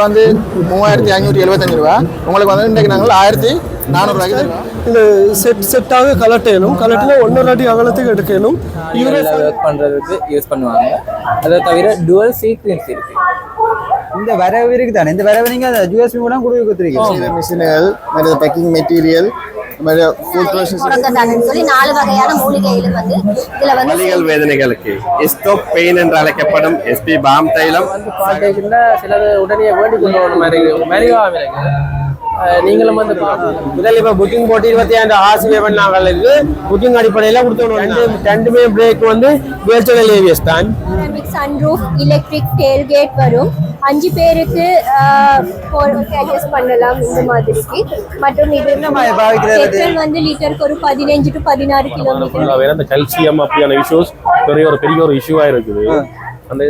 வந்து 3575 ரூபா. உங்களுக்கு வந்து இன்றைக்கு நாங்கள் 1400 ரூபாய்க்கு தருவோம். இந்த செட்டாக கலட்டேனும் கலட்டில் 1.5 அடி அகலத்துக்கு எடுக்கணும். ஒர்க் பண்ணுறதுக்கு யூஸ் பண்ணுவாங்க. அதை தவிர டுவல் சீக்வென்ஸ் இருக்கு. இந்த வரவு இருக்கு தானே, இந்த வரவு நீங்கள் யூஎஸ்பி மூலம் கொடுக்க கொடுத்துருக்கீங்க. மிஷின்கள் மற்ற பேக்கிங் மெட்டீரியல் வலிகள் வேதனைகளுக்கு ஸ்டோப் பெயின் என்று அழைக்கப்படும் எஸ்பி பாம் தைலம் சிலது உடனே வேண்டிக் கொண்டு வர மாதிரி நீங்களும் வந்து முதல்ல இப்போ புக்கிங் போட்டு 25 ஆசிரியர் பண்ணாங்களுக்கு புக்கிங் அடிப்படையில் கொடுத்தோம். ரெண்டுமே பிரேக் வந்து வேர்ச்சுவல் ஏவிஎஸ் தான். சன்ரூஃப் எலக்ட்ரிக் டெயில்கேட் வரும். 5 பேருக்கு அட்ஜஸ்ட் பண்ணலாம் இந்த மாதிரிக்கு. மற்றும் இது பெட்ரோல் வந்து லிட்டருக்கு ஒரு 15 to 16 கிலோமீட்டர். அந்த கல்சியம் அப்படியான இஷ்யூஸ் பெரிய ஒரு இஷ்யூவா இருக்குது. அந்த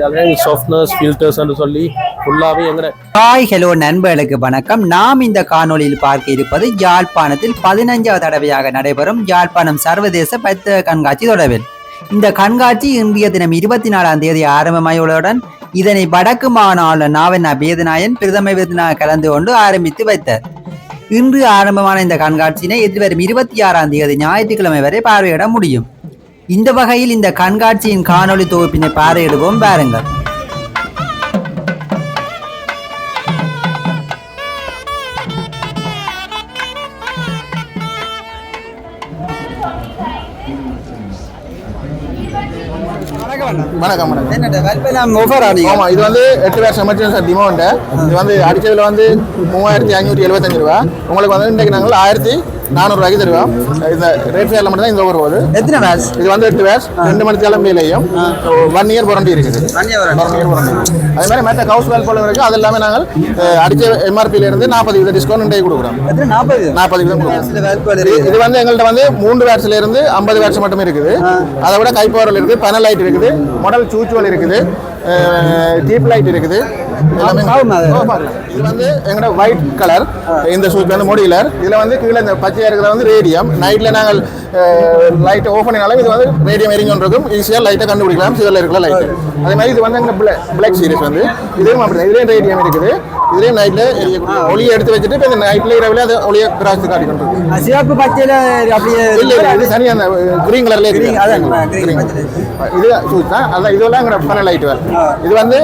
சாஃப்ட்னஸ் ஃபில்டர்ஸ் என்று சொல்லி ஃபுல்லாவே எங்கற ஹாய் ஹலோ நண்பர்களுக்கு வணக்கம். நாம் இந்த காணொளியில் பார்க்க இருப்பது யாழ்ப்பாணத்தில் 15வது தடவையாக நடைபெறும் யாழ்ப்பாணம் சர்வதேச பத்து கண்காட்சி தொடர்பில். இந்த கண்காட்சி இன்றைய தினம் 24ஆம் தேதி ஆரம்பமாயுள்ளதுடன் இதனை வடக்கு மாகாண நாவண்ணா வேதநாயன் பிரதம விருந்தினராக கலந்து கொண்டு ஆரம்பித்து வைத்தார். இன்று ஆரம்பமான இந்த கண்காட்சியினை எதிர்வரும் 26ஆம் தேதி ஞாயிற்றுக்கிழமை வரை பார்வையிட முடியும். இந்த வகையில் இந்த கண்காட்சியின் காணொளி தொகுப்பினை பார்வையிடுவோம் பாருங்கள். வணக்கம். ஆமா, இது வந்து 8 வருஷம் எமர்ஜென்சி டிமாண்ட். இது வந்து அடிச்சதுல வந்து 3575 ரூபா. உங்களுக்கு வந்து இன்றைக்கு நாங்கள் 1400 ரூபாய்க்கு தருவோம். இந்த ரேட் ஃபேர்ல மட்டும் தான் இந்த ஓவர் போகுது. எத்தனை வேர்ஸ்? இது வந்து 8 வேர்ஸ் 2 மணி கிளம்பியிலையும் 1 இயர் வாரண்டி இருக்குது. 1 இயர் வாரண்டி. அதே மாதிரி மற்ற ஹவுஸ் வேல் போல இருக்கு. அது எல்லாமே நாங்கள் அடிச்ச எம்ஆர்பியில இருந்து 40% டிஸ்கவுண்ட் இன்றைக்கு கொடுக்குறோம். 40% கொடுக்குறோம். இது வந்து எங்கள்கிட்ட வந்து 3 வேர்ஸ்ல இருந்து 50 வேர்ஸ் மட்டுமே இருக்குது. அதை விட கைப்பவரில் இருக்குது, பேனல் லைட் இருக்குது, மாடல் சூச்சுவல் இருக்குது, டீப் லைட் இருக்குது. இது வந்து எங்களோட ஒயிட் கலர். இந்த சூச் வந்து மோடியுலர். இதுல வந்து கீழே இந்த பச்சையா இருக்கிறது வந்து ரேடியம். நைட்ல நாங்கள் லைட் ஓபன் பண்ணினாலும் இது வந்து ரேடியம் எரிஞ்சு இருக்கும். ஈஸியா லைட்டை கண்டுபிடிக்கலாம். சிவர்ல இருக்கிற லைட். அதே மாதிரி இது வந்து எங்க பிளாக் சீரிஸ் வந்து இதுவும் அப்படிதான். இதுலயும் ரேடியம் இருக்குது. இதுலயும் நைட்ல ஒளியை எடுத்து வச்சுட்டு இப்போ நைட்ல இரவுல அது ஒளியை கிராஸ் காட்டி கொண்டு இருக்கு. சிவப்பு பச்சையில அப்படியே இல்ல, இது சரியா அந்த கிரீன் கலர்ல இருக்கு. இது சூச் தான். அதான் இதெல்லாம் எங்க பேனல் லைட் வேற. இது வந்து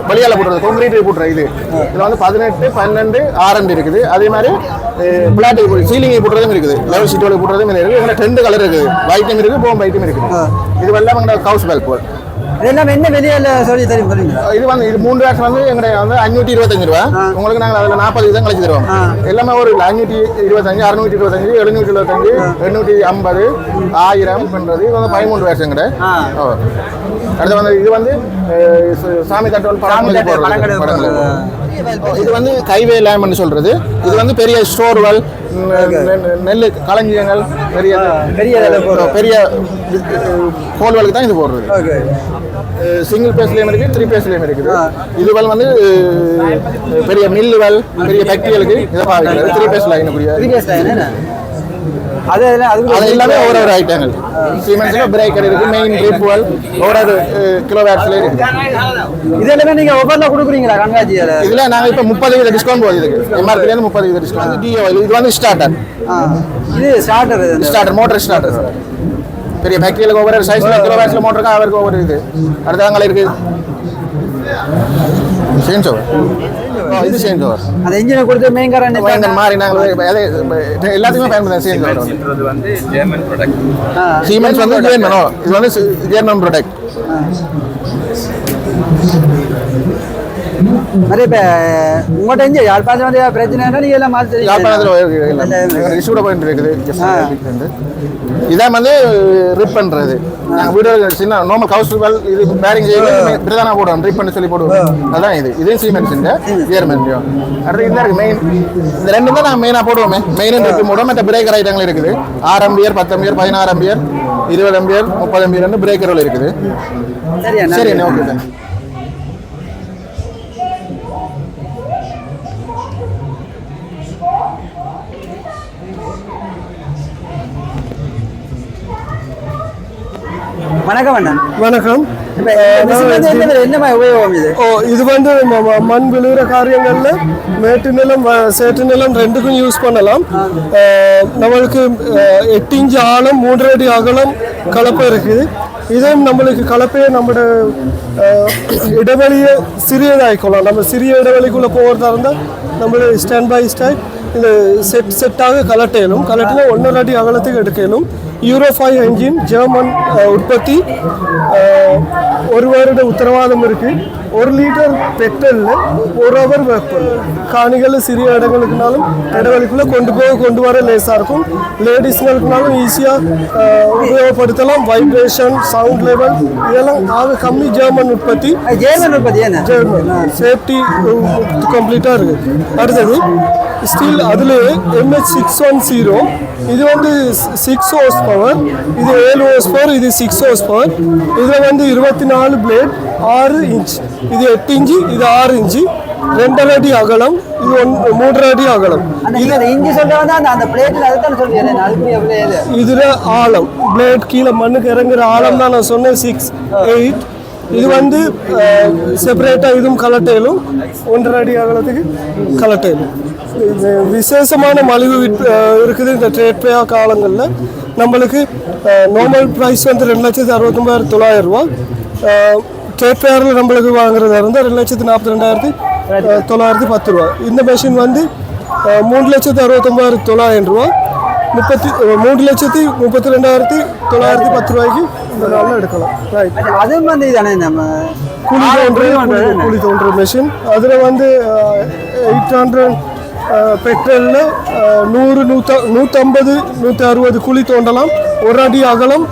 வெளியால போடுறது கான்கிரீட் போடுறது. இதுல வந்து 18, 12, 6 இருக்குது. அதே மாதிரி பிளாட் சீலிங் போடுறதும் இருக்குது. லெவல் ஷீட் போடுறதும் இருக்குது. எங்க 2 கலர் இருக்குது. ஒயிட்டும் இருக்கு, போம் ஒயிட்டும் இருக்குது. இது எல்லாம் எங்க ஹவுஸ் வேல் போல். இதெல்லாம் என்ன வெளியில சொல்லி தெரியும். இது வந்து இது 3 வேர்ஸ் வந்து எங்க வந்து 525 ரூபா. உங்களுக்கு நாங்கள் அதில் 40% கழிச்சு தருவோம். எல்லாமே ஒரு 525, 625, 725, 850, 1000 பண்றது. இது வந்து 13 வேர்ஸ் எங்கட. அடுத்து வந்து இது வந்து சாமி தட்டோல் படங்கள். இது வந்து கைவே லேம்ப்னு சொல்றது. இது வந்து பெரிய ஸ்டோர்வல், நெல் களஞ்சியங்கள், பெரிய பெரிய கோல்வலுக்கு தான் இது போடுறது. சிங்கிள் பேஸ்லயும் இருக்கு, 3 பேஸ்லயும் இருக்குது. இதுவல் வந்து பெரிய மில்லுவல், பெரிய ஃபேக்டரிகளுக்கு இதை பாவிக்கிறது. 3 பேஸ் லைன் கூடிய அது எல்லாமே ஒரு ஐட்டங்கள். சீமென்ஸ்ல பிரேக்கர் இருக்கு, மெயின் ட்ரிப்வல் ஒரு கிலோவாட்ஸ்ல இருக்கு. இது எல்லாமே நீங்க ஒவ்வொருல கொடுக்குறீங்களா கண்காட்சியில? இதுல நாங்க இப்ப 30% டிஸ்கவுண்ட் போகுது. இதுக்கு எம்ஆர்பில இருந்து 30% டிஸ்கவுண்ட். டிஓஎல் இது வந்து ஸ்டார்டர். இது ஸ்டார்டர் மோட்டார் ஸ்டார்டர். பெரிய ஃபேக்டரியில ஒவ்வொரு சைஸ்ல கிலோவாட்ஸ்ல மோட்டருக்கு அவருக்கு ஒவ்வொரு இது. அடுத்தவங்கள இருக்கு சேஞ்ச் ஓவர். இது சேஞ்ச் ஓவர். அந்த இன்ஜினை கொடுத்து மெயின் காரன் மாறி நாங்கள் எல்லாத்துக்குமே பயன்படுத்த சேஞ்ச் ஓவர். இது வந்து ஜெர்மன் ப்ராடக்ட். சீமென்ஸ் வந்து ஜெர்மனோ. இது வந்து ஜெர்மன் ப்ராடக்ட். நிறைய உங்கள்கிட்ட இங்கே யாழ்ப்பாணம் வந்து பிரச்சனை நீ எல்லாம் மாற்றி யாழ்ப்பாணத்தில் இஷ்யூட போயிட்டு இருக்குது. இதான் வந்து ரிப் பண்ணுறது. நாங்கள் வீடு சின்ன நார்மல் ஹவுஸ் வேல் இது பேரிங் இப்படி தான் போடுவோம். ரிப் பண்ணி சொல்லி போடுவோம். அதான் இது சீமென்ஸ் இந்த ஜெர்மன். அடுத்து இதுதான் இருக்குது மெயின். இந்த 2 தான் நாங்கள் மெயினாக போடுவோமே. மெயின் ரிப் போடுவோம். மற்ற பிரேக்கர் ஐட்டங்கள் இருக்குது. 6 ampere, 10 ampere, 16 ampere, 20 ampere, 30 ampere பிரேக்கர்கள் இருக்குது. சரி, ஓகே சார். வணக்கம் அண்ணா. வணக்கம். என்ன உபயோகம் இது? இது வந்து மண் விழுகிற காரியங்கள்ல மேட்டு நிலம் சேட்டு நிலம் ரெண்டுக்கும் யூஸ் பண்ணலாம். நம்மளுக்கு 8 இன்ச் ஆழம் 3 அடி அகலம் கலப்பை இருக்குது. இதே நம்மளுக்கு கலப்பையை நம்மளோட இடைவெளியை சிறியதாகிக்கலாம். நம்ம சிறிய இடைவெளிக்குள்ளே போகிறதா இருந்தால் நம்மளோட ஸ்டாண்ட் பை ஸ்டாண்ட் இந்த செட்டாக கலட்டையிலும் கலட்டினா 1.5 அடி அகலத்துக்கு எடுக்கலும். யூரோ 5 என்ஜின் ஜெர்மன் உற்பத்தி, 1 வருட உத்தரவாதம் இருக்குது. 1 லிட்டர் பெட்ரோலில் 1 ஹவர் ஒர்க் பண்ணும். காணிகள் சிறிய இடங்களுக்குனாலும் இடைவெளிக்குள்ளே கொண்டு வர லேஸாக இருக்கும். லேடிஸ்களுக்குனாலும் ஈஸியாக உபயோகப்படுத்தலாம். வைப்ரேஷன், சவுண்ட் லெவல் இதெல்லாம் ஆக கம்மி. ஜெர்மன் உற்பத்தி என்ன ஜெர்மன் சேஃப்டி கம்ப்ளீட்டாக இருக்குது. அடுத்தது ஸ்டீல் அதுலேயே MH610. இது வந்து 6 ஹோர்ஸ் பவர், இது 7 ஹோர்ஸ் பவர், இது 6 ஹோர்ஸ் பவர். இதில் வந்து 24 பிளேட், 6 இன்ச். இது 8 இன்ச்சு, இது 6 இன்ச்சு. 2.5 அடி அகலம், இது 3.5 அடி அகலம். இதுல ஆழம் பிளேட் கீழே மண்ணுக்கு இறங்குற ஆழம் தான் நான் சொன்னேன் 6, 8. இது வந்து செப்பரேட்டாக இதுவும் கலட்டையிலும் 1.5 அடி அகலத்துக்கு கலட்டையிலும். விசேஷமான மலிவு இருக்குது இந்த ட்ரேட் பே காலங்களில். நம்மளுக்கு நார்மல் ப்ரைஸ் வந்து 2,69,900 ரூபா. ட்ரேட் பேரில் நம்மளுக்கு வாங்குறதா இருந்தால் 2,42,910 ரூபா. இந்த மெஷின் வந்து 3,69,900 ரூபா. 3,32,910 ரூபாய்க்கு இந்த நாளில் எடுக்கலாம். ரைட், அதுவும் வந்து இதானே நம்ம குழி தோன்ற மெஷின். அதில் வந்து 800 பெட்ரோலில் 100, 150, 160 குழி தோண்டலாம். 1 அடி அகலம்,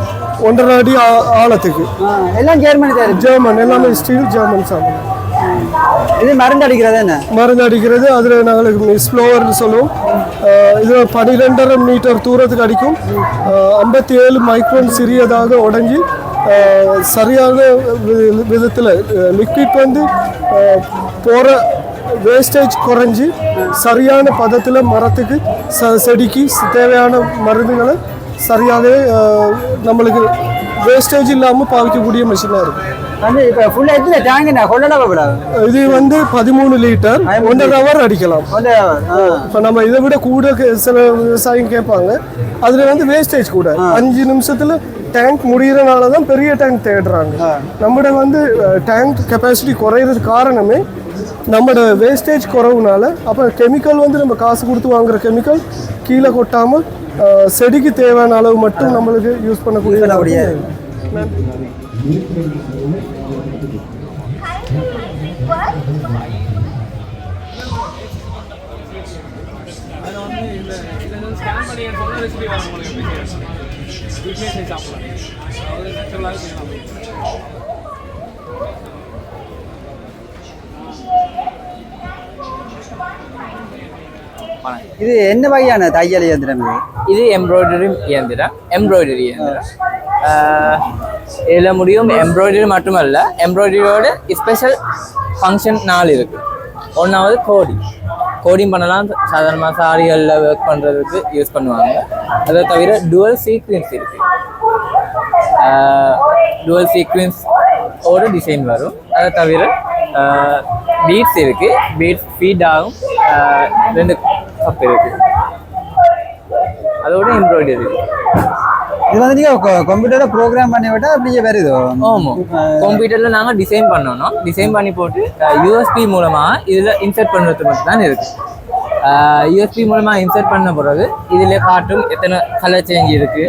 1.5 அடி ஆழத்துக்கு. எல்லாம் ஜெர்மன் எல்லாமே ஸ்டீல் ஜெர்மன் சாமான். இது மருந்து அடிக்கிறது என்ன? மருந்து அடிக்கிறது அதில் நாங்கள் மிஸ்ப்ளோவர்னு சொல்லுவோம். இதில் 12.5 மீட்டர் தூரத்துக்கு அடிக்கும். 57 மைக்ரோன் சிறியதாக உடஞ்சி சரியான விதத்தில் லிக்விட் வந்து போகிற வேஸ்டேஜ் குறைஞ்சி சரியான பதத்தில் மரத்துக்கு செடிக்கு தேவையான மருந்துகளை சரியாகவே நம்மளுக்கு வேஸ்டேஜ் இல்லாமல் பாவிக்கக்கூடிய மிஷினாக இருக்கும். இது வந்து 13 லிட்டர் 1.5 ஹவர் அடிக்கலாம். இப்போ நம்ம இதை விட கூட சில விவசாயம் கேட்பாங்க. அதில் வந்து வேஸ்டேஜ் கூட 5 நிமிஷத்தில் டேங்க் முடிகிறனால தான் பெரிய டேங்க் தேடுறாங்க. நம்மளோட வந்து டேங்க் கெப்பாசிட்டி குறையிறது காரணமே நம்மளோட வேஸ்டேஜ் குறவுனால. அப்போ கெமிக்கல் வந்து நம்ம காசு கொடுத்து வாங்குற கெமிக்கல் கீழே கொட்டாமல் செடிக்கு தேவையான அளவு மட்டும் நம்மளுக்கு யூஸ் பண்ணக்கூடிய. இது என்ன வகையான தையல் இயந்திரம்? இது எம்ப்ராய்டரி இயந்திரம். இதில் முடியும் எம்ப்ராய்டரி மட்டுமல்ல, எம்ப்ராய்டரியோட ஸ்பெஷல் ஃபங்க்ஷன் 4 இருக்குது. ஒன்றாவது கோடிங் பண்ணலாம். சாதாரணமாக சாரிகளில் ஒர்க் பண்ணுறதுக்கு யூஸ் பண்ணுவாங்க. அதை தவிர டுவல் சீக்வென்ஸ் இருக்குது. டுவல் சீக்வென்ஸோட டிசைன் வரும். அதை தவிர பீட்ஸ் இருக்குது. பீட்ஸ் ஃபீட் ஆகும். 2 கப் இருக்குது. அதோட எம்ப்ராய்டரி. இது வந்து நீங்கள் கம்ப்யூட்டரில் ப்ரோக்ராம் பண்ணி விட்டால் அப்படியே வருது? ஆமாம், கம்ப்யூட்டரில் நாங்கள் டிசைன் பண்ணணும். டிசைன் பண்ணி போட்டு யூஎஸ்பி மூலமாக இதில் இன்சர்ட் பண்ணுறது மட்டும் தான் இருக்குது. யூஎஸ்பி மூலமாக இன்சர்ட் பண்ண பிறகு இதில் காட்டும் எத்தனை கலர் சேஞ்ச் இருக்குது,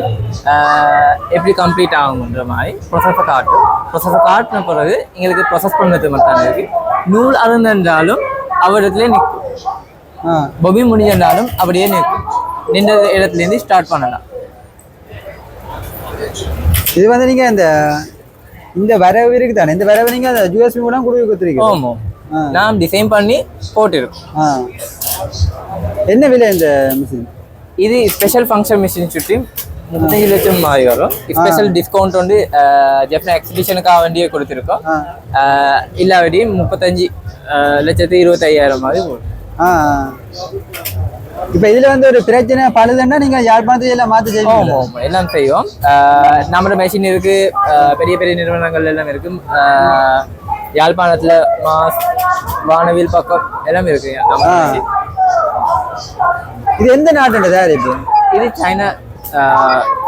எப்படி கம்ப்ளீட் ஆகுன்ற மாதிரி ப்ரொசஸை காட்டும். ப்ரொசஸை காட்டின பிறகு எங்களுக்கு ப்ரொசஸ் பண்ணுறது மட்டும் தான் இருக்குது. நூல் அருந்தாலும் அவரிடத்துல நிற்கும். பொபி முடிஞ்சாலும் அப்படியே நிற்கும். நின்ற இடத்துலேருந்து ஸ்டார்ட் பண்ணலாம். இது வந்து நீங்கள் இந்த வரவு இருக்குது தானே, இந்த வரவு நீங்கள் அந்த யூஎஸ்பி மூலம் கொடுத்துருக்கீங்க? ஆமாம், நான் டிசைன் பண்ணி போட்டிருக்கோம். என்ன விலை இந்த மிஷின்? இது ஸ்பெஷல் ஃபங்க்ஷன் மிஷின் சுற்றி 35 லட்சம் மாதிரி வரும். ஸ்பெஷல் டிஸ்கவுண்ட் வந்து ஜெஃப்னா எக்ஸிபிஷனுக்காக வேண்டியே கொடுத்துருக்கோம். இல்லாவடி 35,25,000 மாதிரி போடும். இப்போ இதுல வந்து ஒரு பிரச்சனை பழுதுன்னா நீங்க யாழ்ப்பாணத்தை எல்லாம் மாத்தி செய்வீங்களா? ஆமாம் எல்லாம் செய்வோம். நம்மளோட மெஷின் இருக்கு, பெரிய பெரிய நிறுவனங்கள் எல்லாம் இருக்கு. யாழ்ப்பாணத்துல மாஸ் வானவில் பக்கம் எல்லாம் இருக்கு நம்ம machine. இது எந்த நாட்டோட தயாரிப்பு? இது சைனா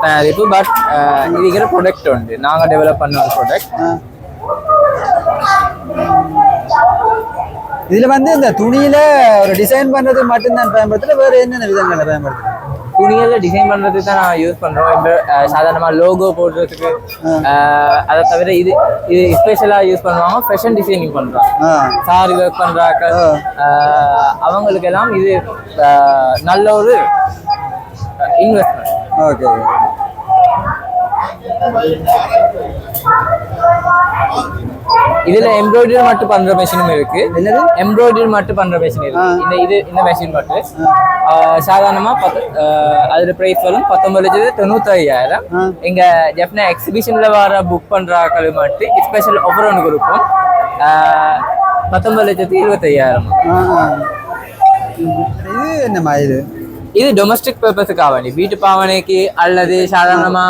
தயாரிப்பு. பட் இது இருக்கிற ப்ராடக்ட் உண்டு, நாங்கள் டெவலப் பண்ண ஒரு ப்ராடக்ட். இதுல வந்து இந்த துணியில ஒரு டிசைன் பண்றது மட்டும்தான் பயன்படுத்தல, வேற என்னென்ன விதங்கள்ல பயன்படுத்துறோம்? துணிகளில் டிசைன் பண்ணுறதுக்கு தான் நான் யூஸ் பண்ணுறோம். இப்போ சாதாரணமாக லோகோ போடுறதுக்கு, அதை தவிர இது இது ஸ்பெஷலாக யூஸ் பண்ணுவாங்க. ஃபேஷன் டிசைனிங் பண்ணுறாங்க, சாரி ஒர்க் பண்ணுறாங்க. அவங்களுக்கெல்லாம் இது நல்ல ஒரு இன்வெஸ்ட்மெண்ட். ஓகே. இதுல எம்ப்ராய்டரி மட்டும் பண்ற மெஷினும் இருக்கு. என்னது? எம்ப்ராய்டரி மட்டும் பண்ற மெஷின் இருக்கு. இந்த மெஷின் மட்டும் சாதாரணமா அதோட பிரைஸ் வரும் 19,95,000. எங்க ஜெஃப்னா எக்ஸிபிஷன்ல வர புக் பண்றாக்கள் மட்டும் ஸ்பெஷல் ஆஃபர் ஒன்று கொடுப்போம். 19,25,000. இது என்னமா இது? இது டொமஸ்டிக் பர்பஸுக்காக வேண்டி, வீட்டு பாவனைக்கு அல்லது சாதாரணமா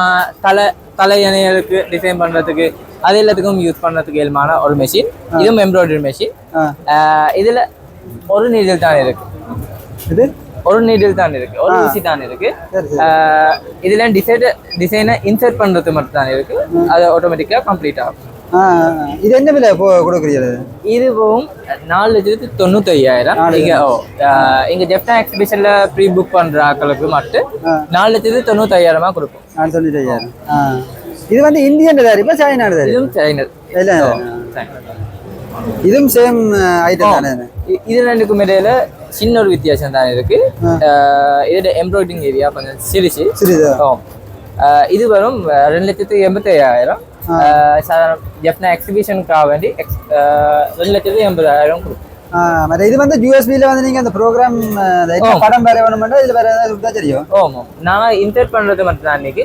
தலையணைகளுக்கு டிசைன் பண்றதுக்கு, அது எல்லாத்துக்கும் யூஸ் பண்றதுக்கு ஏழுமான ஒரு மெஷின். இதுவும் எம்ப்ராய்டரி மெஷின். இதுல ஒரு நீடில் தான் இருக்கு. இது ஒரு நீடில் தான் இருக்கு, ஒரு ஊசி தான் இருக்கு. இதுல டிசைனை இன்சர்ட் பண்றது மட்டும் தான் இருக்கு. அது ஆட்டோமேட்டிக்கா கம்ப்ளீட் ஆகும். இது என்ன விலை கொடுக்குறீங்க? இதுவும் 4,95,000. இங்க ஜெஃப்னா எக்ஸிபிஷன்ல ப்ரீ புக் பண்ற ஆட்களுக்கு மட்டும் 4,95,000 கொடுப்போம். 4,95,000. இது வந்து இந்தியன் தயாரிப்பா சைனா தயாரிப்பா? இதுவும் சைனா. இதுவும் சேம் ஐட்டம் தானே? இது ரெண்டுக்கும் இடையில சின்ன ஒரு வித்தியாசம் தான் இருக்கு. இதோட எம்ப்ராய்டிங் ஏரியா கொஞ்சம் சிறுசு. இது வரும் 2,85,000. ஜெஃப்னா எக்ஸிபிஷனுக்காக வேண்டி 2,80,000 கொடுக்கும். இது வந்து யூஎஸ்பில வந்து நீங்க அந்த ப்ரோக்ராம் படம் வேற வேணும்னா இதுல வேற ஏதாவது கொடுத்தா தெரியும்? ஆமாம், நான் இன்சர்ட் பண்றது மட்டும் தான். இன்னைக்கு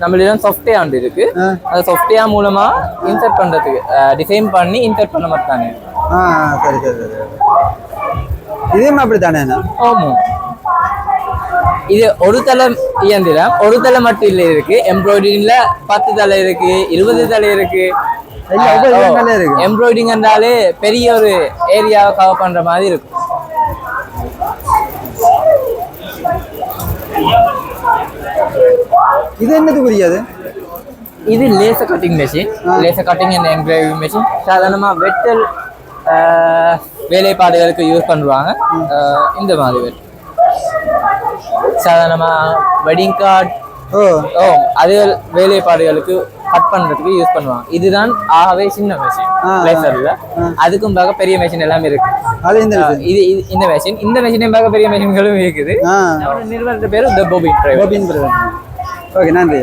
நம்மளிடம் சாஃப்ட்வேர் ஆண்டு இருக்கு. அந்த சாஃப்ட்வேர் மூலமா இன்சர்ட் பண்றதுக்கு டிசைன் பண்ணி இன்சர்ட் பண்ண மட்டும் தானே. சரி சரி சரி. இதுவும் அப்படித்தானே? ஆமாம், இது ஒரு தலை இயந்திரம், ஒரு தலை மட்டும் இல்லை இருக்கு. எம்ப்ராய்டரிங்ல 10 தலை இருக்கு, 20 தலை இருக்கு. எம்ப்ராய்டிங் என்றாலே பெரிய ஒரு ஏரியாவை கவர் பண்ற மாதிரி இருக்கும். இது என்னது புரியாது? இது laser cutting machine. Laser cutting and engraving machine. சாதாரணமா வெட்டல் வேலைப்பாடுகளுக்கு யூஸ் பண்ணுவாங்க. இந்த மாதிரி சாதாரணமா வெட்டிங் கார்டு அது வேலைப்பாடுகளுக்கு கட் பண்றதுக்கு யூஸ் பண்ணுவாங்க. இதுதான் ஆகவே சின்ன மெஷின் லேசர்ல. அதுக்கும் பார்க்க பெரிய மெஷின் எல்லாம் இருக்கு. இது இந்த மெஷின், இந்த மெஷினையும் பார்க்க பெரிய மெஷின்களும் இருக்குது. நிறுவனத்து பேரு தி பாபின் பிரைவேட். ஓகே, நன்றி.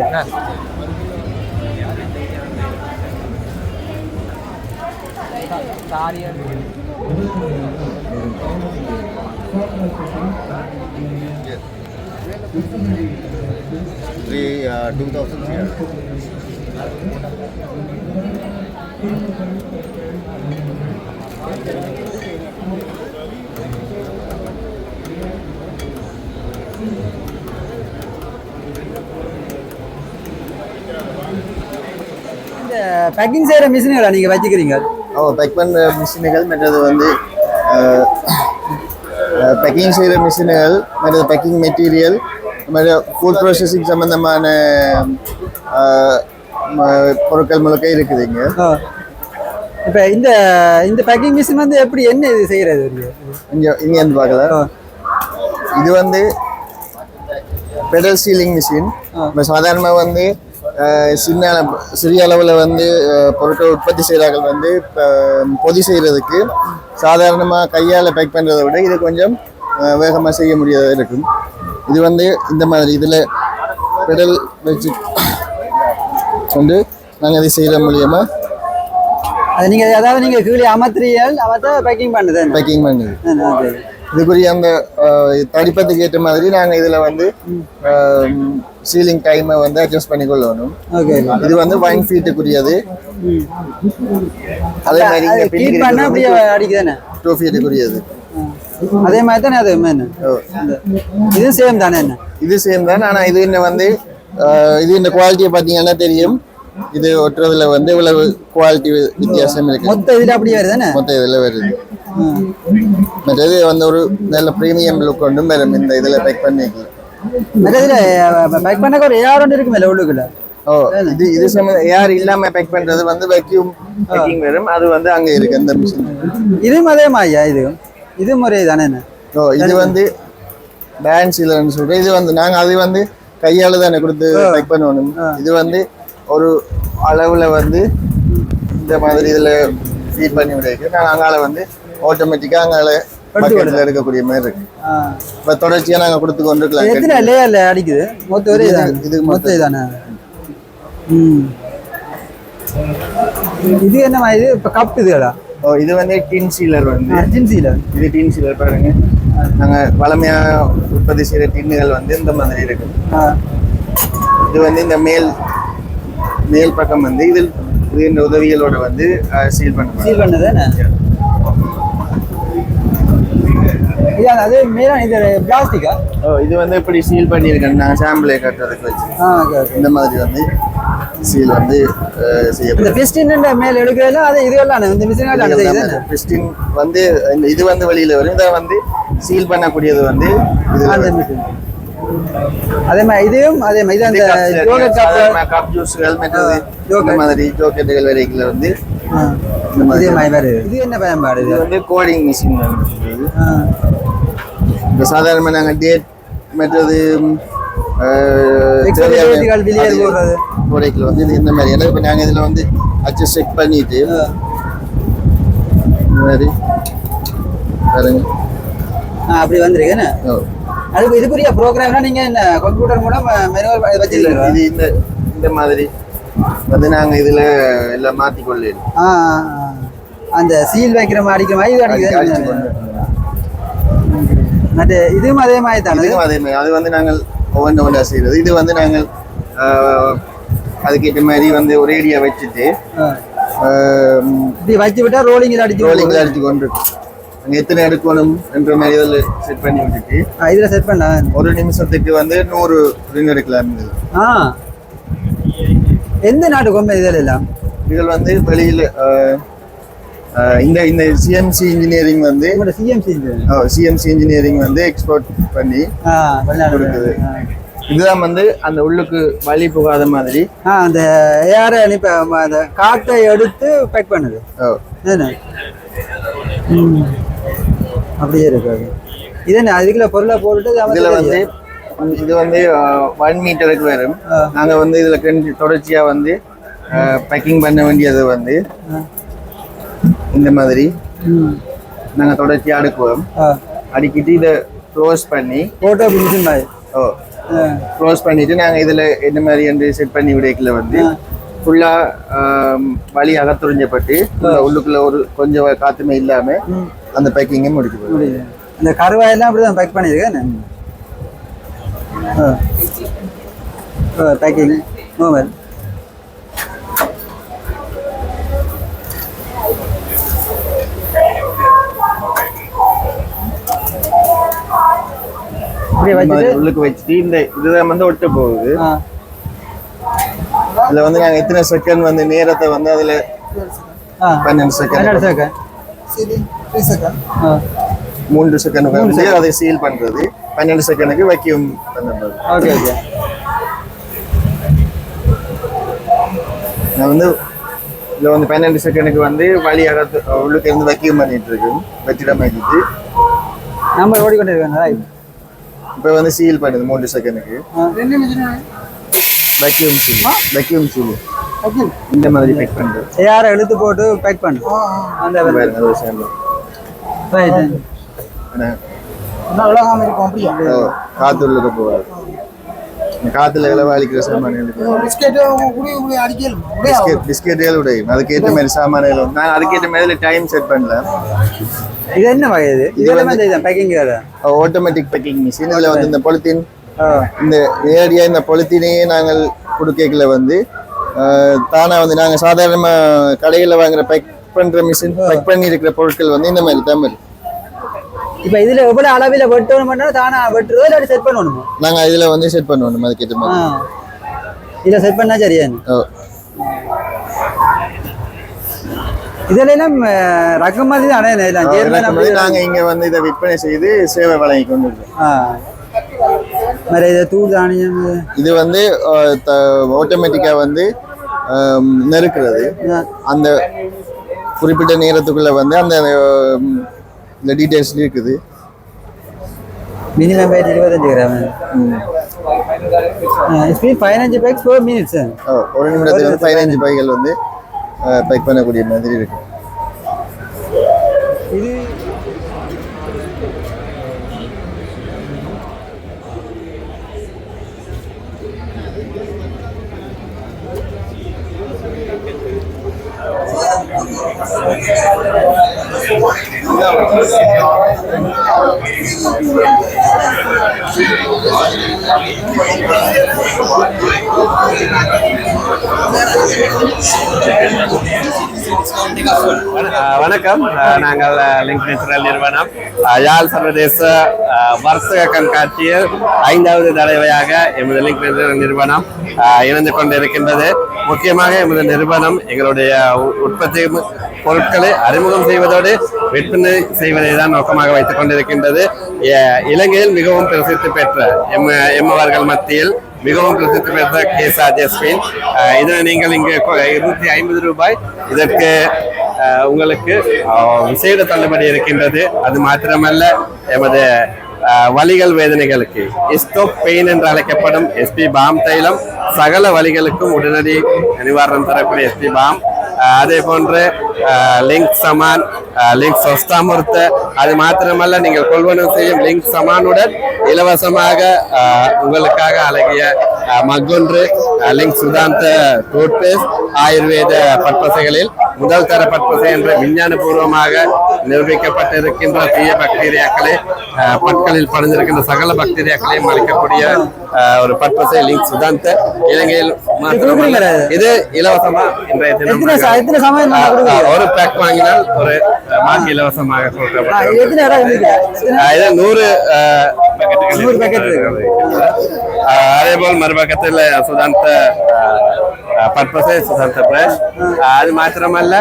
இந்த பேக்கிங் செய்கிற மிஷின்களை நீங்கள் வச்சுக்கிறீங்க? பேக் பண்ணுற மிஷின்கள், மற்றது வந்து பேக்கிங் செய்கிற மிஷின்கள், மற்றது பேக்கிங் மெட்டீரியல், ஃபுட் ப்ராசஸிங் சம்பந்தமான பொருட்கள் முழுக்க இருக்குதுங்க. இப்போ இந்த இந்த பேக்கிங் மிஷின் வந்து எப்படி என்ன இது செய்கிறது? இங்கே வந்து பார்க்கலாம். இது வந்து பெடல் சீலிங் மிஷின். இப்போ சாதாரணமாக வந்து சிறிய அளவில் வந்து பொருட்கள் உற்பத்தி செய்கிறார்கள் வந்து பொதி செய்கிறதுக்கு சாதாரணமாக கையால் பேக் பண்ணுறதை விட இது கொஞ்சம் வேகமாக செய்ய முடியாத இருக்கும். இது வந்து இந்த மாதிரி இதில் பெடல் வச்சு கொண்டு நாங்கள் இதை செய்கிற மூலியமாக அது நீங்கள் அதாவது நீங்கள் கீழே அமர்த்திரியல் பேக்கிங் பண்ணுது. பேக்கிங் பண்ணுது. இதுக்குரிய அந்த தடிப்பத்துக்கு ஏற்ற மாதிரி நாங்கள் இதில் வந்து சீலிங் டைமை வந்து அட்ஜஸ்ட் பண்ணிக்கொள்ளணும். இது வந்து 1 ஃபீட்டுக்குரியது. அதே மாதிரி 2 ஃபீட்டுக்குரியது. அதே மாதிரி தானே அது மெயின் இது சேம் தானே என்ன இது சேம் தான். ஆனா இது இன்னும் வந்து இது இந்த குவாலிட்டியை பார்த்தீங்கன்னா தெரியும். இது ஒட்டுறதுல வந்து இவ்வளவு குவாலிட்டி வித்தியாசம் இருக்கு. மொத்த இதுல அப்படியே வருது தானே மொத்த இதுல வருது. மற்றது வந்து ஒரு நல்ல பிரீமியம் லுக் ஒன்றும் வரும் இந்த இதுல பேக் பண்ணிக்கலாம். மற்ற இதுல பேக் பண்ணக்க ஒரு ஏஆர் ஒன்று இருக்குமே உள்ளுக்குள்ள. ஓ இது இது ஏர் இல்லாம பேக் பண்றது வந்து வேக்யூம் பேக்கிங் வரும். அது வந்து அங்க இருக்கு அந்த மிஷின். இதுவும் அதே மாதிரியா இது முறை தானே என்ன? ஓ இது வந்து பேண்ட் சீலர்னு சொல்றேன். இது வந்து நாங்க அது வந்து கையால தானே கொடுத்து பேக் பண்ணணும். இது வந்து ஒரு அளவுல வந்து இந்த மாதிரி இதுல ஃபீட் பண்ணி விடைக்கு நான் அங்கால வந்து ஆட்டோமேட்டிக்கா அங்கால பக்கெட்ல இருக்கக்கூடிய மாதிரி இருக்கு. இப்ப தொடர்ச்சியா நாங்க கொடுத்து கொண்டிருக்கலாம். எத்தனை லேயர்ல அடிக்குது? மொத்த ஒரே இது மொத்த இதானே? இது என்ன இது இப்ப கப் இதுடா? ஓ இது வந்து டின் சீலர் வந்து டின் சீலர். இது டின் சீலர் பாருங்க. நாங்க வளமையா உற்பத்தி செய்யற டின்னுகள் வந்து இந்த மாதிரி இருக்கு. இது வந்து இந்த மேல் பக்கம் வந்து இதில் இந்த உதவிகளோட வந்து சீல் பண்ணது அது மேல இது பிளாஸ்டிக்கா? இது வந்து இப்படி சீல் பண்ணியிருக்கேன் நான் சாம்பிளை கட்டுறதுக்கு வச்சு. இந்த மாதிரி வந்து சீல் வந்து செய்யப்படும். இந்த பிஸ்டின் மேல எடுக்கிறதுல அது இதுவெல்லாம் இந்த மிஷின் பிஸ்டின் வந்து இது வந்து வெளியில வரும். இதை வந்து சீல் பண்ணக்கூடியது வந்து அதே மாதிரி இதுவும் அதே மாதிரி இது அந்த கப் ஜூஸ்கள் மற்றது இந்த மாதிரி ஜோக்கெட்டுகள் வரைக்கும் வந்து இந்த மாதிரி வருது. இது என்ன பயன்பாடு? இது வந்து கோடிங் மிஷின் வந்து இந்த சாதாரண நாங்கள் டேட் மற்றது கோடைக்குள்ள வந்து இந்த மாதிரி ஏன்னா இப்போ நாங்கள் இதில் வந்து அச்சு செக் பண்ணிட்டு இந்த மாதிரி பாருங்க அப்படி வந்துருக்கேன்னு. அதுக்கு இதுக்குரிய ப்ரோக்ராம்னா நீங்க என்ன கம்ப்யூட்டர் மூலம் மேனுவல் வச்சிருக்கீங்க? இது இந்த மாதிரி வந்து நாங்க இதுல எல்லாம் மாத்தி கொள்ளலாம். அந்த சீல் வைக்கிற மாதிரி அடிக்கிற மாதிரி இது அடிக்குது. மற்ற இதுவும் அதே மாதிரி தானே? இதுவும் அதே மாதிரி. அது வந்து நாங்கள் ஒவ்வொன்றா செய்யறது. இது வந்து நாங்கள் அதுக்கேற்ற மாதிரி வந்து ஒரு ஏரியா வச்சுட்டு இப்படி வச்சு விட்டா ரோலிங்கில் அடிச்சு கொண்டு அங்கே எத்தனை எடுக்கணும் என்ற மாதிரி இதில் செட் பண்ணி விட்டுட்டு இதில் செட் பண்ண ஒரு நிமிஷத்துக்கு வந்து 100 ரிங் எடுக்கலாம். எந்த நாட்டு கொம்பை இதில் எல்லாம் இதில் வந்து வெளியில் இந்த சிஎம்சி இன்ஜினியரிங் வந்து சிஎம்சி இன்ஜினியரிங் வந்து எக்ஸ்போர்ட் பண்ணி கொடுக்குது. இதுதான் வந்து அந்த உள்ளுக்கு வலி போகாத மாதிரி அந்த ஏரை அந்த காற்றை எடுத்து பேக் பண்ணுது. அப்படியே இருக்காது. இது என்ன அதுக்குள்ள பொருளை போட்டுட்டு இதுல வந்து இது வந்து 1 மீட்டருக்கு வரும். நாங்க வந்து இதுல தொடர்ச்சியா வந்து பேக்கிங் பண்ண வேண்டியது வந்து இந்த மாதிரி நாங்க தொடர்ச்சியா அடுக்குவோம். அடிக்கிட்டு இதை க்ளோஸ் பண்ணி போட்டோ பிடிக்கும் மாதிரி க்ளோஸ் பண்ணிட்டு நாங்க இதுல என்ன மாதிரி வந்து செட் பண்ணி விடைக்கல வந்து ஃபுல்லா வலி அகத்துறிஞ்சப்பட்டு உள்ளுக்குள்ள ஒரு கொஞ்சம் காத்துமே இல்லாம அந்த பேக்கிங்கை முடிச்சு அந்த கருவாயெல்லாம் அப்படிதான் பேக் பண்ணிருக்கேன். பேக்கிங் மொபைல் உள்ளுக்கு வச்சுட்டு இந்த இதுதான் வந்து ஒட்ட போகுது. இதுல வந்து நாங்க எத்தனை செகண்ட் வந்து நேரத்தை வந்து அதுல 12 செகண்ட் 3 செகண்ட் வந்து அதை சீல் பண்றது. 12 செகண்டுக்கு வேக்யூம் பண்றது. நான் வந்து இதுல வந்து 12 செகண்டுக்கு வந்து வழி அகத்து உள்ளுக்கு இருந்து வேக்யூம் பண்ணிட்டு இருக்கோம். வெற்றிடம் ஆக்கிட்டு நம்ம ஓடிக்கொண்டு இருக்காங்க. இப்போ வந்து சீல் பண்ணுது 3 செகண்டுக்கு. வேக்யூம் சீல் இந்த மாதிரி பேக் பண்றது. யாரை எழுத்து போட்டு பேக் பண்ணு. அந்த காத்து உள்ளுக்கு போகாது. காத்துல இளவாளிக்கிற சாமான்கள் பிஸ்கெட்டுகள் உடையும். அதுக்கேற்ற மாதிரி சாமான்கள் நான் அதுக்கேற்ற மாதிரி டைம் செட் பண்ணல. இது என்ன வகை? இது பேக்கிங் ஆட்டோமேட்டிக் பேக்கிங் மிஷின். இதுல வந்து இந்த பொலித்தீன் இந்த நேரடியாக இந்த பொலித்தீனையே நாங்கள் கொடுக்கல வந்து தானா வந்து நாங்கள் சாதாரணமாக கடைகளில் வாங்குற பேக் பண்ற மிஷின் பேக் பண்ணி இருக்கிற பொருட்கள் வந்து இந்த மாதிரி தமிழ் இப்போ இதுல எவ்வளவு அளவில் வெட்டணும் பண்ணாலும் தானா வெட்டுறதோ இல்லாட்டி செட் பண்ணணுமா? நாங்கள் இதில் வந்து செட் பண்ணுவோம் அதுக்கேற்ற மாதிரி. இதில் செட் பண்ணா சரியா? இதெல்லாம் ரகம் மாதிரி தானே? நாங்கள் இங்கே வந்து இதை விற்பனை செய்து சேவை வழங்கி கொண்டு இருக்கோம். இதை தூள் தானியம் இது வந்து ஆட்டோமேட்டிக்காக வந்து நெருக்கிறது. அந்த குறிப்பிட்ட நேரத்துக்குள்ள வந்து அந்த இந்த டீடைல்ஸ் இருக்குது. Minimum weight 25 gram. Speed 15 packs per minute. ஒரு நிமிடத்துக்கு 15 பைகள் வந்து பேக் பண்ணக்கூடிய மாதிரி இருக்கு. இது வணக்கம். நாங்கள் லிங்க் நேச்சுரல் நிறுவனம் யாழ் சர்வதேச வர்த்தக கண்காட்சியில் 5வது தடவையாக எமது லிங்க் நேச்சுரல் நிறுவனம் இணைந்து கொண்டிருக்கின்றது. முக்கியமாக எமது நிறுவனம் எங்களுடைய உற்பத்தி பொருட்களை அறிமுகம் செய்வதோடு விற்பனை செய்வதை தான் நோக்கமாக வைத்துக் கொண்டிருக்கின்றது. இலங்கையில் மிகவும் பிரசித்தி பெற்ற எம்மவர்கள் மத்தியில் மிகவும் பிரசித்தி பெற்ற கேசா ஜஸ்மின். இதை நீங்கள் இங்கு 250 ரூபாய் இதற்கு உங்களுக்கு விசேட தள்ளுபடி இருக்கின்றது. அது மாத்திரமல்ல, எமது வலிகள் வேதனைகளுக்கு ஸ்டாப் பெயின் என்று அழைக்கப்படும் எஸ்பி பாம் தைலம் சகல வலிகளுக்கும் உடனடி நிவாரணம் தரக்கூடிய எஸ்பி பாம், அதே போன்று லிங்க் சமான், லிங்க் சொஸ்தாமுர்த்த, அது மாத்திரமல்ல நீங்கள் கொள்வனவு செய்யும் லிங்க் சமானுடன் இலவசமாக உங்களுக்காக அழகிய மற்றொன்று லிங்க் சுதாந்த டூத்பேஸ்ட் ஆயுர்வேத பற்பசைகளில் முதல் தர பற்பசை என்ற விஞ்ஞான பூர்வமாக நிரூபிக்கப்பட்டிருக்கின்ற தீய பாக்டீரியாக்களை பற்களில் படைந்திருக்கின்ற சகல பாக்டீரியாக்களையும் அளிக்கக்கூடிய ஒரு பற்பசை லிங்க் சுதாந்த இலங்கையில் இது இலவசமா இன்றைய தினம் ஒரு பேக் வாங்கினால் ஒரு மாங்கி இலவசமாக கொடுக்கப்பட்டது. இது 100 அதே போல் மறுபக்கத்தில் சுதாந்த பற்பசை, சுதாந்த பிரஷ், அது மாத்திரமல்ல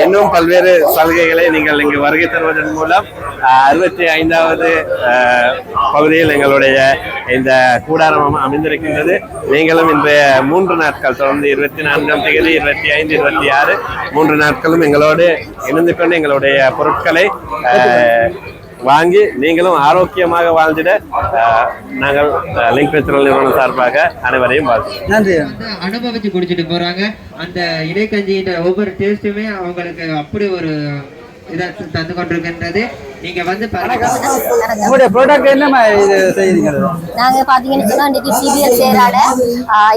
இன்னும் பல்வேறு சலுகைகளை நீங்கள் இங்கு வருகை தருவதன் மூலம் 65வது பகுதியில் எங்களுடைய இந்த கூடாரம் அமைந்திருக்கின்றது. நீங்களும் இன்றைய 3 நாட்கள் தொடர்ந்து 24ஆம் தேதி, 25, 26 3 நாட்களும் எங்களோடு இணைந்து கொண்டு எங்களுடைய பொருட்களை வாங்கி நீங்களும் ஆரோக்கியமாக வாழ்ந்திட நாங்கள் லிங்க் நேச்சுரல் நிறுவனம் சார்பாக அனைவரையும் வாழ்த்துகிறோம். நன்றி. அனுபவிச்சு குடிச்சிட்டு போறாங்க. அந்த இடைக்கஞ்சியின் ஒவ்வொரு டேஸ்ட்டுமே அவங்களுக்கு அப்படி ஒரு இதை தந்து கொண்டிருக்கின்றது. நீங்க வந்து உங்களுடைய ப்ராடக்ட் என்ன இது செய்றீங்க? நாங்க பாத்தீங்கன்னு சொன்னா இன்னைக்கு சிபிஎல் சேராட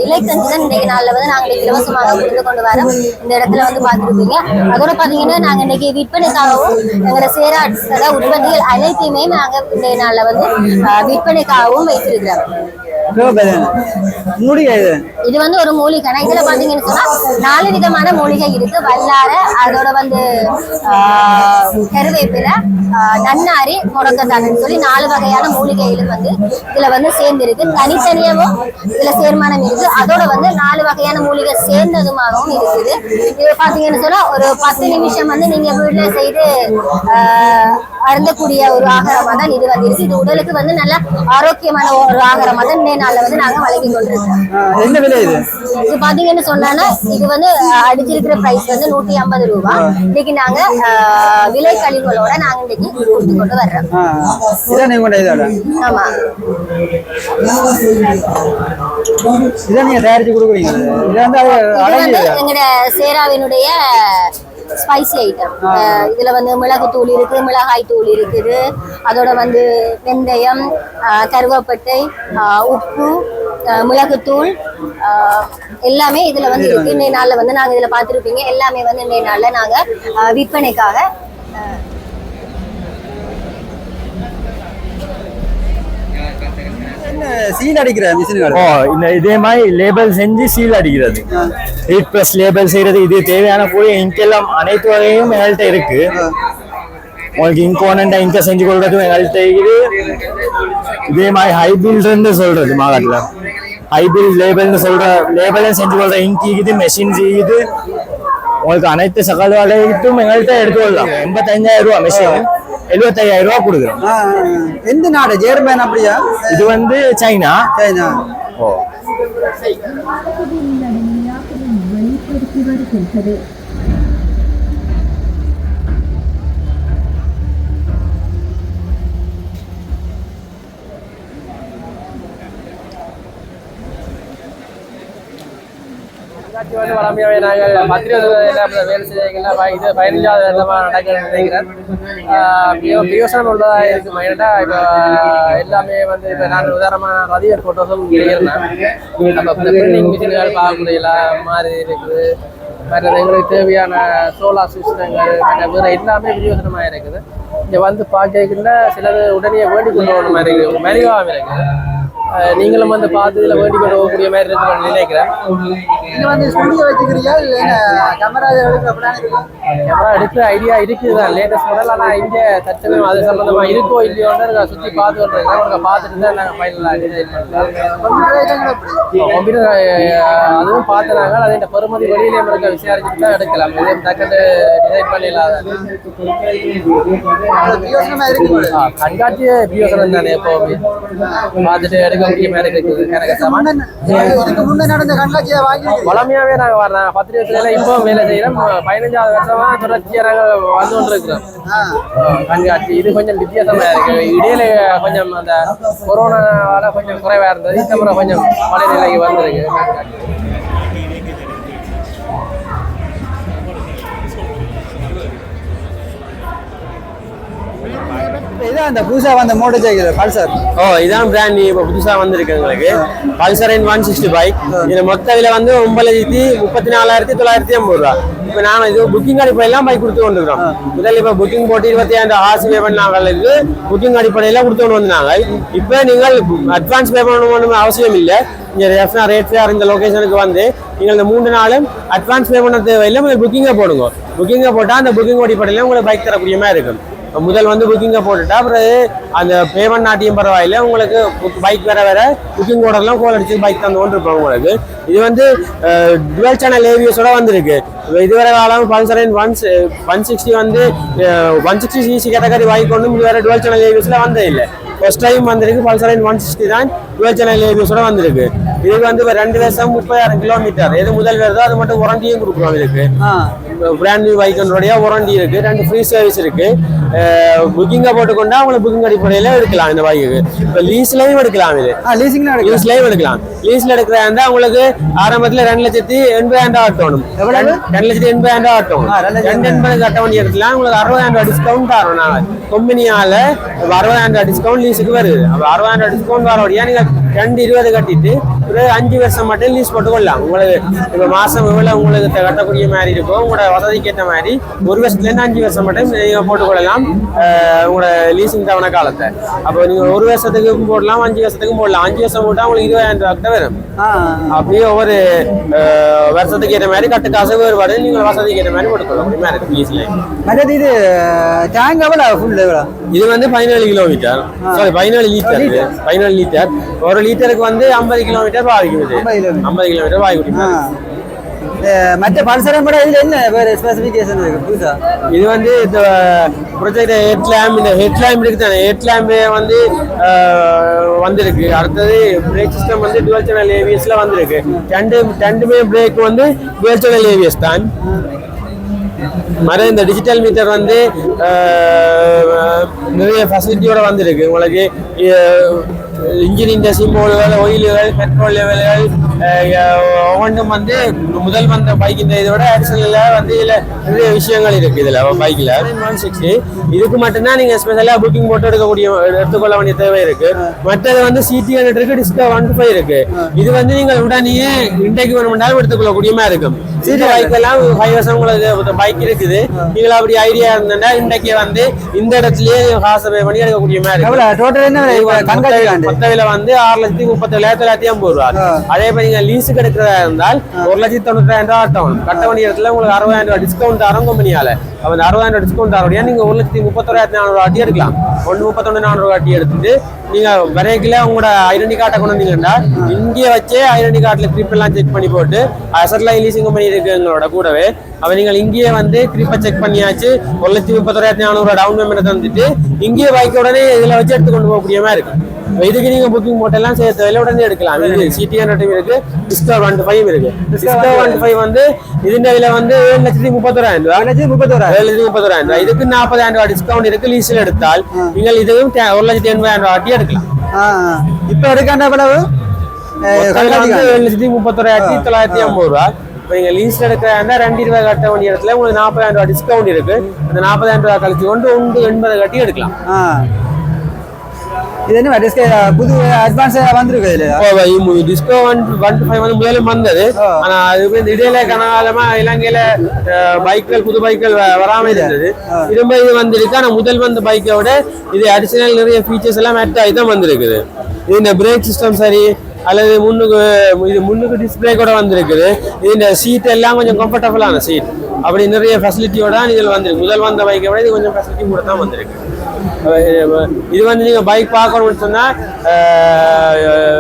இலைக்கஞ்சி தான் இன்றைக்கு நாள்ல வந்து நாங்க இலவசமாக கொடுத்து கொண்டு வரோம். இந்த இடத்துல வந்து பார்த்துருப்பீங்க. அதோட பாத்தீங்கன்னா நாங்க இன்னைக்கு விற்பனைக்காகவும் எங்களோட சேராட உற்பத்திகள் அனைத்தையுமே நாங்க இன்றைய நாள்ல வந்து விற்பனைக்காகவும் வைத்திருக்கிறோம். இது வந்து ஒரு மூலிகை. இதுல பாத்தீங்கன்னு சொன்னா 4 விதமான மூலிகை இருக்கு. வல்லார, அதோட வந்து கருவேப்பிலை, நன்னாரி, முடக்கத்தான்னு சொல்லி 4 வகையான மூலிகைகளும் வந்து இதுல வந்து சேர்ந்திருக்கு. தனித்தனியாவும் இதுல சேர்மானம் இருக்கு. அதோட வந்து 4 வகையான மூலிகை சேர்ந்ததுமாகவும் இருக்குது. இது பாத்தீங்கன்னு சொன்னா ஒரு 10 நிமிஷம் வந்து நீங்க வீட்டுல செய்து அருந்தக்கூடிய ஒரு ஆகாரமா தான் இது வந்து இருக்கு. இது உடலுக்கு வந்து நல்ல ஆரோக்கியமான ஒரு ஆகாரமா தான் இந்த நாள்ல வந்து நாங்க வழங்கி கொண்டிருக்கோம். என்ன விலை இது? இது பாத்தீங்கன்னு சொன்னா இது வந்து அடிச்சிருக்கிற பிரைஸ் வந்து 150 ரூபாய். இன்னைக்கு நாங்க விலை கழிவுகளோட நாங்க இன்னைக்கு கொடுத்து கொண்டு வர்றோம். ஆமா, இதை நீங்க தயாரிச்சு கொடுக்குறீங்க. எங்களோட சேராவினுடைய ஸ்பைசி ஐட்டம். இதுல வந்து மிளகு தூள் இருக்கு, மிளகாய் தூள் இருக்குது, அதோட வந்து வெந்தயம், கருவேப்பட்டை, உப்பு, மிளகுத்தூள் எல்லாமே இதுல வந்து இருக்கு. இன்றைய நாள்ல வந்து நாங்க இதுல பார்த்துருப்பீங்க. எல்லாமே வந்து இன்றைய நாள்ல நாங்க விற்பனைக்காக சீல் அடிக்கிற மிஷின்கள். இதே மாதிரி லேபிள் செஞ்சு சீல் அடிக்கிறது, ஹீட் பிரஸ் லேபிள் செய்யறது, இது தேவையான போய் இங்கெல்லாம் அனைத்து வகையும் எங்கள்கிட்ட இருக்கு. உங்களுக்கு இங்கோனண்டா இங்க செஞ்சு கொள்றதும் எங்கள்கிட்ட இது இதே மாதிரி ஹைபில்டுன்னு சொல்றது மாகாட்டில் ஹைபில் லேபிள்னு சொல்ற லேபிளும் செஞ்சு கொள்ற இங்க் இது மெஷின் இது உங்களுக்கு அனைத்து சகல வேலையிட்டும் எங்கள்கிட்ட எடுத்துக்கொள்ளலாம் 85,000 ரூபா மெஷின் 75,000 ரூபா கொடுக்குறோம். எந்த நாடு ஜெர்மன் அப்படியா? இது வந்து சைனா. ஓ வந்து வளமையாவே நாங்கள் பத்திரிகை வேலை செய்யலாம் இது 15வது வருடமா நடக்குதுன்னு நினைக்கிறேன். பிரயோசனம் உள்ளதா இருக்கு. மைனட்டா இப்போ எல்லாமே வந்து இப்போ நான் உதாரணமான ரதியர் போட்டோஸும் செய்யறேன். அப்போ பிரிண்டிங் மிஷின்கள் பார்க்கக்கூடிய மாதிரி இருக்குது. மற்ற எங்களுக்கு தேவையான சோலார் சிஸ்டங்கள் வேறு எல்லாமே பிரயோசனமாக இருக்குது. இங்கே வந்து பார்க்கல சிலது உடனே வேண்டி கொண்டு போகிற மாதிரி இருக்குது, மலிவாகவும் இருக்குது. நீங்களும் வந்து பார்த்து இதில் வேண்டி கொண்டு போகக்கூடிய மாதிரி இருக்குன்னு நினைக்கிறேன். இது வந்து ஸ்டுடியோ வச்சுக்கிறீங்களா இல்லை கேமரா கேமரா எடுக்கிற ஐடியா இருக்குது தான் லேட்டஸ்ட் மாடல். ஆனால் இங்கே தற்சமயம் அது சம்மந்தமாக இருக்கோ இல்லையோன்னு சுற்றி பார்த்து வந்துருக்கேன். உனக்கு பார்த்துட்டு தான் நாங்கள் ஃபைனலாக டிசைன் பண்ணுறோம். கம்ப்யூட்டர் அதுவும் பார்த்துனாங்க. அது இந்த பெருமதி வெளியிலேயும் இருக்க விசாரிச்சுட்டு தான் எடுக்கலாம். இதையும் டக்குன்னு டிசைன் பண்ணிடலாம். கண்காட்சியே பியோசனம் தானே எப்போவுமே பார்த்துட்டு எடுக்க முடிய மாதிரி இருக்குது. வளமையாவே நாங்க வர்றோம். பத்திரிகையில இப்போ வேலை செய்யறோம். 15வது வருஷமா தொடர்ச்சியா நாங்க வந்து கொண்டு இருக்கிறோம். கண்காட்சி இது கொஞ்சம் வித்தியாசமா இருக்கு. இடையில கொஞ்சம் அந்த கொரோனாவால கொஞ்சம் குறைவா இருந்தது. இந்த முறை கொஞ்சம் பழைய நிலைக்கு வந்திருக்கு. இதான் அந்த புதுசா வந்த மோட்டர் சைக்கிள் பல்சர். இதான் பிராண்ட் நியூ இப்போ புதுசா வந்திருக்கு எங்களுக்கு. பல்சர் 165. இதுல மொத்த விலை வந்து 9,34,950 ரூபா. இப்போ நான் இது புக்கிங் அடிப்படையெல்லாம் பைக் கொடுத்து கொண்டுருக்கோம். முதல்ல இப்போ புக்கிங் போட்டு 25,000 ஹார்ஸ் பே பண்ணாங்களுக்கு புக்கிங் அடிப்படையெல்லாம் கொடுத்து கொண்டு வந்தாங்க. இப்போ நீங்கள் அட்வான்ஸ் பே பண்ணணும் அவசியம் இல்லை. இங்கே ரேட் ஃபேர் இந்த லொகேஷனுக்கு வந்து நீங்கள் இந்த 3 நாளும் அட்வான்ஸ் பே பண்ண தேவையில்லை. நீங்கள் புக்கிங்கை போடுங்க. புக்கிங்கை போட்டால் அந்த புக்கிங் அடிப்படையில் உங்களுக்கு பைக் தரக்கூடிய மாதிரி இருக்கும். முதல் வந்து புக்கிங்கை போட்டுட்டா அப்புறம் அந்த பேமெண்ட் நாட்டியும் பரவாயில்லை. உங்களுக்கு பைக் வேற புக்கிங் ஓடலாம் கோல் அடிச்சு பைக் தந்து கொண்டு இருப்பாங்க உங்களுக்கு. இது வந்து டுவெல் சேனல் ஏவிஎஸோட வந்துருக்கு. இதுவரை காலம் பல்சர் 160 வந்து 160 சிசி கேட்டகரி பைக் ஒன்றும் இதுவரை டுவெல் சேனல் ஏவிஎஸ்ல வந்தே இல்லை. ஃபர்ஸ்ட் டைம் வந்திருக்கு. பல்சர் 160 தான் டுவெல் சேனல் ஏவிஎஸோட வந்திருக்கு. இதுக்கு வந்து 2 வருஷம் 30,000 கிலோமீட்டர் எது முதல் வருதோ அது மட்டும் வாரண்டியும் கொடுக்குறோம். இதுக்கு பிராண்ட் நியூ பைக்கனுடைய வாரண்டி இருக்கு. 2 ஃப்ரீ சர்வீஸ் இருக்கு. புக்கிங்கை போட்டுக்கொண்டா உங்களுக்கு புக்கிங் அடிப்படையில் எடுக்கலாம். இந்த பைக்கு இப்போ லீஸ்லையும் எடுக்கலாம். இது லீஸ்லையும் எடுக்கலாம். லீஸ்ல எடுக்கிறதா உங்களுக்கு ஆரம்பத்தில் 2,80,000 ஆட்டணும். 2,80,000 ஆட்டணும். 2,80,000 கட்ட வேண்டிய இடத்துல உங்களுக்கு 60,000 டிஸ்கவுண்ட் தரோம். நாங்கள் கம்பெனியால 60,000 டிஸ்கவுண்ட் லீஸுக்கு வருது. அப்போ 60,000 டிஸ்கவுண்ட் வரக்கூடிய நீங்கள் 2,20,000 கட்டிட்டு ஒரு 5 வருஷம் மட்டும் லீஸ் போட்டுக்கொள்ளலாம். உங்களுக்கு இப்போ மாசம் எவ்வளோ உங்களுக்கு கட்டக்கூடிய மாதிரி இருக்கும் உங்களோட வசதிக்கு ஏற்ற மாதிரி 1 வருஷத்துலேருந்து 5 வருஷம் மட்டும் நீங்கள் போட்டுக்கொள்ளலாம் உங்களோட லீசிங் தவணை காலத்தை. அப்போ நீங்கள் 1 வருஷத்துக்கும் போடலாம், 5 வருஷத்துக்கும் போடலாம். 5 வருஷம் போட்டால் உங்களுக்கு 20,000 ரூபா கிட்ட வரும். அப்படியே ஒவ்வொரு வருஷத்துக்கு ஏற்ற மாதிரி கட்டு காசு வேறுபாடு நீங்கள் வசதிக்கு ஏற்ற மாதிரி போட்டுக்கொள்ள முடியுமா இருக்கு லீஸ்ல. மற்றது இது டேங்க் எவ்வளோ ஃபுல் எவ்வளோ? இது வந்து 17 கிலோமீட்டர், சாரி 17 லிட்டர். 17 லிட்டர். 1 லிட்டருக்கு வந்து 50 கிலோமீட்டர் பாதிக்குது. 50 கிலோமீட்டர் பாதிக்கும். மற்ற பல்சரம் கூட இதுல என்ன வேற ஸ்பெசிஃபிகேஷன் இருக்கு புதுசா? இது வந்து இந்த ப்ரொஜெக்ட் ஹெட் லேம்ப், இந்த ஹெட் லேம்ப் இருக்கு தானே, ஹெட் லேம்பே வந்து வந்திருக்கு. அடுத்தது பிரேக் சிஸ்டம் வந்து டுவெல் சேனல் ஏவிஎஸ்ல வந்திருக்கு. ரெண்டுமே பிரேக் வந்து டுவெல் சேனல் ஏவிஎஸ் தான். இந்த டிஜிட்டல் மீட்டர் வந்து நிறைய ஃபெசிலிட்டியோட வந்திருக்கு. உங்களுக்கு இன்ஜினின் சிம்போல்கள், ஒயில்கள், பெட்ரோல் லெவல்கள் ஒவ்வொன்றும் வந்து முதல் வந்த பைக்கின் இதோட அடிஷனலாக வந்து இதில் நிறைய விஷயங்கள் இருக்குது. இதில் பைக்கில் 160 இதுக்கு மட்டும்தான் நீங்கள் ஸ்பெஷலாக புக்கிங் போட்டு எடுத்துக்கொள்ள வேண்டிய தேவை இருக்குது. மற்றது வந்து CT100 இருக்குது, டிஸ்கோ 125 இருக்குது. இது வந்து நீங்கள் உடனே இன்றைக்கு வேணும்னாலும் எடுத்துக்கொள்ளக்கூடிய மாதிரி இருக்கும். சிடி பைக்கெல்லாம் 5 வருஷம் உங்களுக்கு பைக் இருக்குது. நீங்கள் அப்படி ஐடியா இருந்தா இன்றைக்கு வந்து இந்த இடத்துலயே காசை பே பண்ணி எடுக்கக்கூடிய மாதிரி இருக்கும். டோட்டல் என்ன மொத்த விலை வந்து 6,37,950 ரூபா. அதே மாதிரி நீங்க லீஸுக்கு எடுக்கிறதா இருந்தால் 1,96,000 ஆட்டம் கட்ட வேண்டிய இடத்துல உங்களுக்கு 60,000 டிஸ்கவுண்ட் தரம் கம்பெனியால அப்ப அந்த 60,000 டிஸ்கவுண்ட் தரோடைய நீங்க 1,31,400 ஆட்டி எடுக்கலாம் 1,31,400 ஆட்டி எடுத்துட்டு நீங்க வரைக்கில உங்களோட ஐடென்டி கார்டை கொண்டு வந்தீங்கன்னா இங்கே வச்சே ஐடென்டி கார்டுல கிரிப் எல்லாம் செக் பண்ணி போட்டு அசட்ல லீசிங் கம்பெனி இருக்கு எங்களோட கூடவே அவ நீங்கள் இங்கேயே வந்து கிரிப்பை செக் பண்ணியாச்சு 1,31,400 டவுன் பேமெண்ட் தந்துட்டு இங்கேயே பைக் உடனே இதுல வச்சு எடுத்து கொண்டு போகக்கூடிய மாதிரி இருக்கு இதுக்கு நீங்க புக்கிங் போட்டெல்லாம் சேர்த்து விலை உடனே எடுக்கலாம் இது CT100 இருக்கு டிஸ்கவர் 125 இருக்கு டிஸ்கவர் 125 வந்து இதுல விலை வந்து 7,31,000 இதுக்கு 40,000 டிஸ்கவுண்ட் இருக்கு லீஸ்ல எடுத்தால் நீங்கள் இதுவும் 1,80,000 ஆட்டி எடுக்கலாம் இப்ப எடுக்காண்ட எவ்வளவு 7,31,950 இப்போ நீங்க லீஸ்ல எடுக்கிறதா 2 ரூபாய் கட்ட வேண்டிய இடத்துல உங்களுக்கு 40,000 டிஸ்கவுண்ட் இருக்கு அந்த 40,000 கழிச்சு கொண்டு 80 கட்டி எடுக்கலாம் இது என்ன புது அட்வான்ஸ் வந்திருக்கு டிஸ்கவுண்ட் 125 வந்து முதல்ல வந்தது ஆனா அது இடையில கனகாலமா இலங்கையில பைக்கள் புது பைக்கள் வராம இருந்தது திரும்ப இது வந்திருக்கு ஆனா முதல் வந்த பைக்கை விட இது அடிஷனல் நிறைய ஃபீச்சர்ஸ் எல்லாம் மேட் ஆகி தான் வந்திருக்குது இது இந்த பிரேக் சிஸ்டம் சரி அல்லது முன்னுக்கு டிஸ்பிளே கூட வந்திருக்குது இந்த சீட் எல்லாம் கொஞ்சம் கம்ஃபர்டபுளான சீட் அப்படி நிறைய ஃபெசிலிட்டியோட இதில் வந்திருக்கு முதல் வந்த பைக்கை விட இது கொஞ்சம் ஃபெசிலிட்டி கூட தான் வந்திருக்கு இது வந்து நீங்க பைக் பார்க்கணும்னு சொன்னா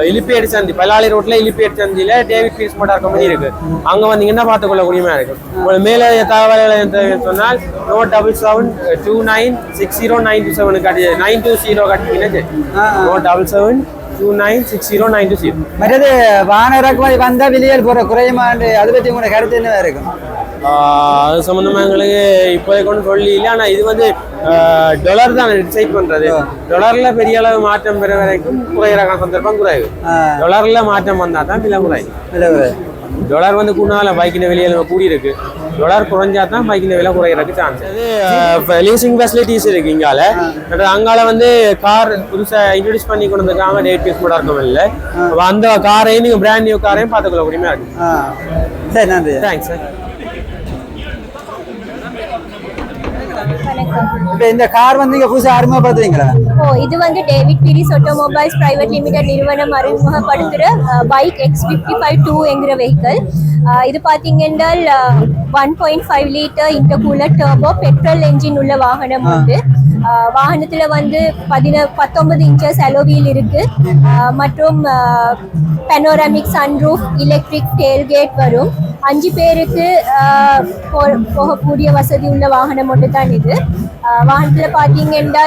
இலிப்பேட் சந்தி பல்லாளி ரோட்ல இலிப்பேட் சந்தியில டேவிட் பீஸ் மோட்டார் கம்பெனி இருக்கு அங்க வந்தீங்கன்னா பார்த்துக்கொள்ள கூடியமா இருக்கு உங்களுக்கு மேலே தகவல்கள் சொன்னால் 077296097 கட்டி 920 கட்டிங்கன்னா 077296097 மற்றது வாகன இறக்குமதி வந்தா வெளியில் போற குறையுமாண்டு அதை பற்றி உங்களோட கருத்து என்ன இருக்கும் அது சம்பந்தமா எங்களுக்கு இப்போதைக்கு கொண்டு சொல்லி இல்லை ஆனா இது வந்து டாலர் தான் டிசைட் பண்றது டாலர்ல பெரிய அளவு மாற்றம் பெற வரைக்கும் குறையிற சந்தர்ப்பம் குறைவு டாலர்ல மாற்றம் வந்தா தான் விலை குறையும் டாலர் வந்து கூடால பைக்கின விலையில கூடி இருக்கு டாலர் குறைஞ்சா தான் பைக்கின விலை குறையறதுக்கு சான்ஸ் அது லீசிங் ஃபெசிலிட்டிஸ் இருக்கு இங்கால அங்கால வந்து கார் புதுசா இன்ட்ரோடியூஸ் பண்ணி கொண்டு வந்திருக்காங்க டேட் பீஸ் கூட இருக்கும் இல்லை அந்த காரையும் நீங்க பிராண்ட் நியூ காரையும் பார்த்துக்கொள்ள கூடியமா இருக்கு சரி நன்றி தேங்க்ஸ் சார் இப்ப இந்த கார் வந்து நீங்க புதுசா அறிமுகப்படுத்துறீங்களா இது வந்து David Peiris automobiles private limited நிறுவனம் அறிமுகப்படுத்துற பைக் X55-2 என்கிற வெஹிக்கிள் இது பாத்தீங்கன்னா 1.5 litre intercooler turbo petrol engine உள்ள வாகனம் உண்டு வாகனத்துல வந்து 19 இன்ச்சஸ் அலோவீல் இருக்கு மற்றும் பெனோராமிக் சன்ரூஃப் எலக்ட்ரிக் டேல்கேட் வரும் 5 பேருக்கு போகக்கூடிய வசதி உள்ள வாகனம் ஒன்று தான் இது வாகனத்துல பாத்தீங்கன்னா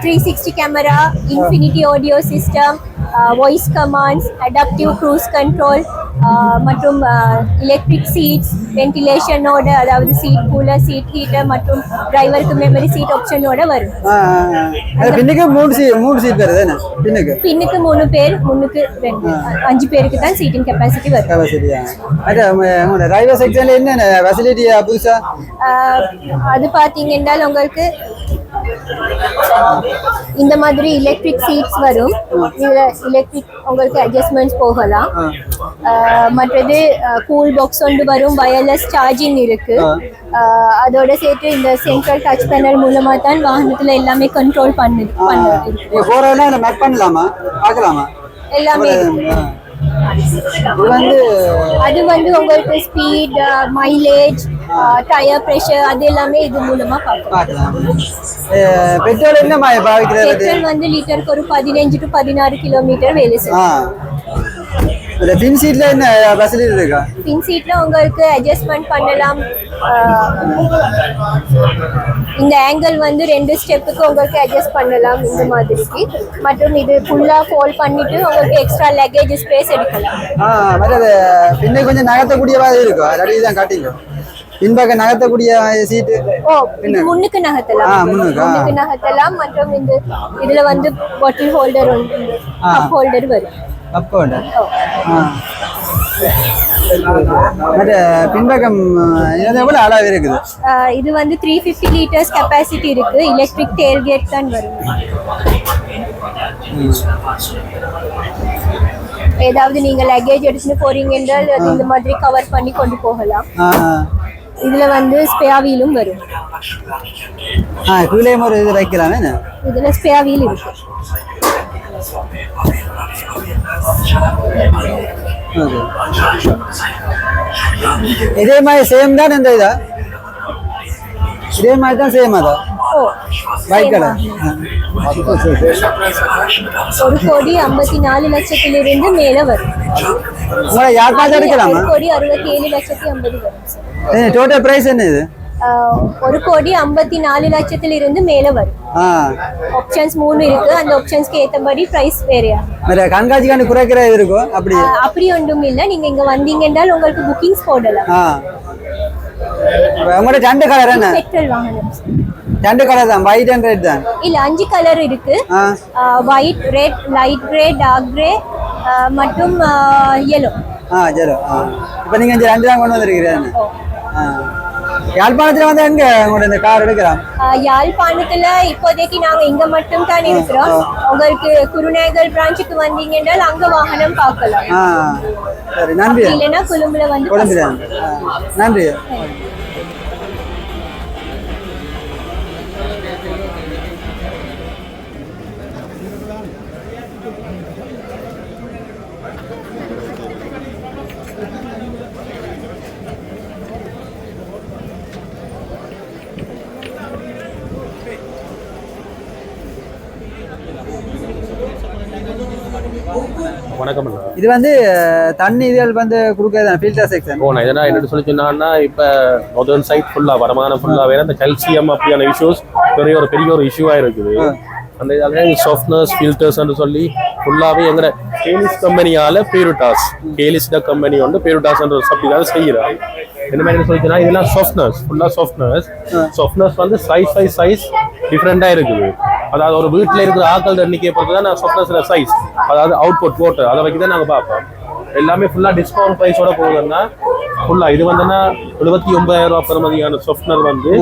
360 camera infinity audio system voice commands adaptive cruise control மற்றும் எலக்ட்ரிக் சீட்ஸ் வென்டிலேஷனோட அதாவது சீட் கூலர் சீட் ஹீட்டர் மற்றும் டிரைவருக்கு மெமரி சீட் ஆப்ஷனோட வரும் பின்னுக்கு மூணு சீட் வருது என்ன பின்னுக்கு 3 பேர் முன்னுக்கு 2 5 பேருக்கு தான் சீட்டிங் கெபாசிட்டி வரும் உங்களோட டிரைவர் செக்ஷன்ல என்ன ஃபெசிலிட்டி புதுசா அது பாத்தீங்கன்னா உங்களுக்கு இந்த மாதிரி எலக்ட்ரிக் சீட்ஸ் வரும் இதுல எலக்ட்ரிக் உங்களுக்கு அட்ஜஸ்ட்மெண்ட்ஸ் போகலாம் மற்றது கூல் பாக்ஸ் ஒன்று வரும் வயர்லெஸ் சார்ஜிங் இருக்கு அதோட சேர்த்து இந்த சென்ட்ரல் டச் பேனல் மூலமா தான் வாகனத்துல எல்லாமே கண்ட்ரோல் பண்ணலாமா பார்க்கலாமா எல்லாமே அது வந்து உங்களுக்கு ஸ்பீட் மைலேஜ் டயர் பிரஷர் அது எல்லாமே இது மூலமா பார்க்கலாம் பெட்ரோல் என்ன பாவிக்கிறது பெட்ரோல் வந்து லிட்டருக்கு ஒரு 15 to 16 கிலோமீட்டர் வேலை செய்யும் பின் சீட்ல என்ன ஃபெசிலிட்டி இருக்கா பின் சீட்ல உங்களுக்கு அட்ஜஸ்ட்மென்ட் பண்ணலாம் இந்த ஆங்கிள் வந்து 2 ஸ்டெப்புக்கு உங்களுக்கு அட்ஜஸ்ட் பண்ணலாம் இந்த மாதிரிக்கு மற்றும் இது ஃபுல்லா ஃபோல்ட் பண்ணிட்டு உங்களுக்கு எக்ஸ்ட்ரா லக்கேஜ் ஸ்பேஸ் எடுக்கலாம் மற்றது பின்ன கொஞ்சம் நகர்த்தக்கூடிய மாதிரி இருக்கும் அதாவது இதான் காட்டிங்க பின்பக்க நகர்த்தக்கூடிய சீட்டு முன்னுக்கு நகர்த்தலாம் முன்னுக்கு நகர்த்தலாம் மற்றும் இந்த இதுல வந்து பாட்டில் ஹோல்டர் உண்டு கப் ஹோல்டர் வரும் கப் ஹோல்டர் பின்பக்கம் எவ்வளவு அளவு இருக்குது இது வந்து 350 லிட்டர்ஸ் கெபாசிட்டி இருக்கு எலக்ட்ரிக் டேல்கேட் தான் வரும் ஏதாவது நீங்க லக்கேஜ் எடுத்துட்டு போறீங்க என்றால் அது இந்த மாதிரி கவர் பண்ணி கொண்டு போகலாம் இதுல வந்து ஸ்பேர் வீலும் வரும் கீழே ஒரு இது வைக்கலாம் இதுல ஸ்பேர் வீல் இருக்கு இதே மாதிரி சேம் தான் இந்த இதா இதே மாதிரி தான் சேம் அதா ஒயிட் கலர் 1,54,00,000 மேல வரும். உங்களை யார் பார்த்து எடுக்கலாமா? 1,67,50,000 வரும். டோட்டல் பிரைஸ் என்ன இது? 1,54,00,000 மேல வரும். ஆப்ஷன்ஸ் 3 இருக்கு. அந்த ஆப்ஷன்ஸ்க்கு ஏத்தபடி பிரைஸ் வேறையா. வேற கண்காட்சிக்கான குறைக்கிற இது இருக்கும் அப்படி அப்படி ஒன்றும் இல்ல. நீங்க இங்க வந்தீங்க என்றால் உங்களுக்கு புக்கிங்ஸ் போடலாம். உங்களோட 2 கலர் என்ன? பெட்ரோல் வாகனம். 2 கலர் தான், ஒயிட் அண்ட் ரெட் தான். இல்ல 5 கலர் இருக்கு. White, red, light grey, dark grey மற்றும் yellow. சரி. இப்போ நீங்க இந்த 2 தான் கொண்டு வந்திருக்கீங்க. யாழ்ப்பாணத்துல வந்து எங்க உங்களோட இந்த கார் எடுக்கலாம்? யாழ்ப்பாணத்துல இப்போதைக்கு நாங்க இங்க மட்டும் தான் இருக்கிறோம். உங்களுக்கு குருநாயகர் பிரான்ச்சுக்கு வந்தீங்க என்றால் அங்க வாகனம் பார்க்கலாம். சரி, நன்றி. இல்லைன்னா கொழும்புல வந்து நன்றி. வணக்கம். இது வந்து தண்ணி இதழ் வந்து கொடுக்கறது ஃபில்டர் செக்ஷன். நான் இதெல்லாம் என்ன சொல்லி சொன்னா இப்போ நார்தர்ன் சைட் ஃபுல்லா வருமானம் ஃபுல்லா வேற இந்த கல்சியம் அப்படியான இஷ்யூஸ் பெரிய ஒரு இஷ்யூவா இருக்குது. அந்த இதில் சாஃப்ட்னஸ் ஃபில்டர்ஸ்ன்னு சொல்லி ஃபுல்லாகவே எங்கிற கேலிஸ் கம்பெனியால் பியூரிட்டாஸ் கேலிஸ்ட கம்பெனி வந்து பியூரிட்டாஸ்ன்ற ஒரு சப்ளிக்காக செய்கிறாங்க. என்ன மாதிரி சொல்லிச்சுன்னா இதெல்லாம் ஃபுல்லாக சாஃப்ட்னஸ் வந்து சைஸ் டிஃப்ரெண்ட்டாக இருக்குது. அதாவது ஒரு வீட்டில் இருக்கிற ஆக்கள் எண்ணிக்கையை பொறுத்து தான் நான் சாஃப்ட்னஸில் சைஸ், அதாவது அவுட்புட் போட்டு அதை வச்சு தான் நாங்கள் பார்ப்போம். எல்லாமே ஃபுல்லாக டிஸ்கவுண்ட் ப்ரைஸோட போகுதுன்னா ஃபுல்லாக இது வந்துன்னா 79,000 பெறுமதியான சாஃப்ட்னர் வந்து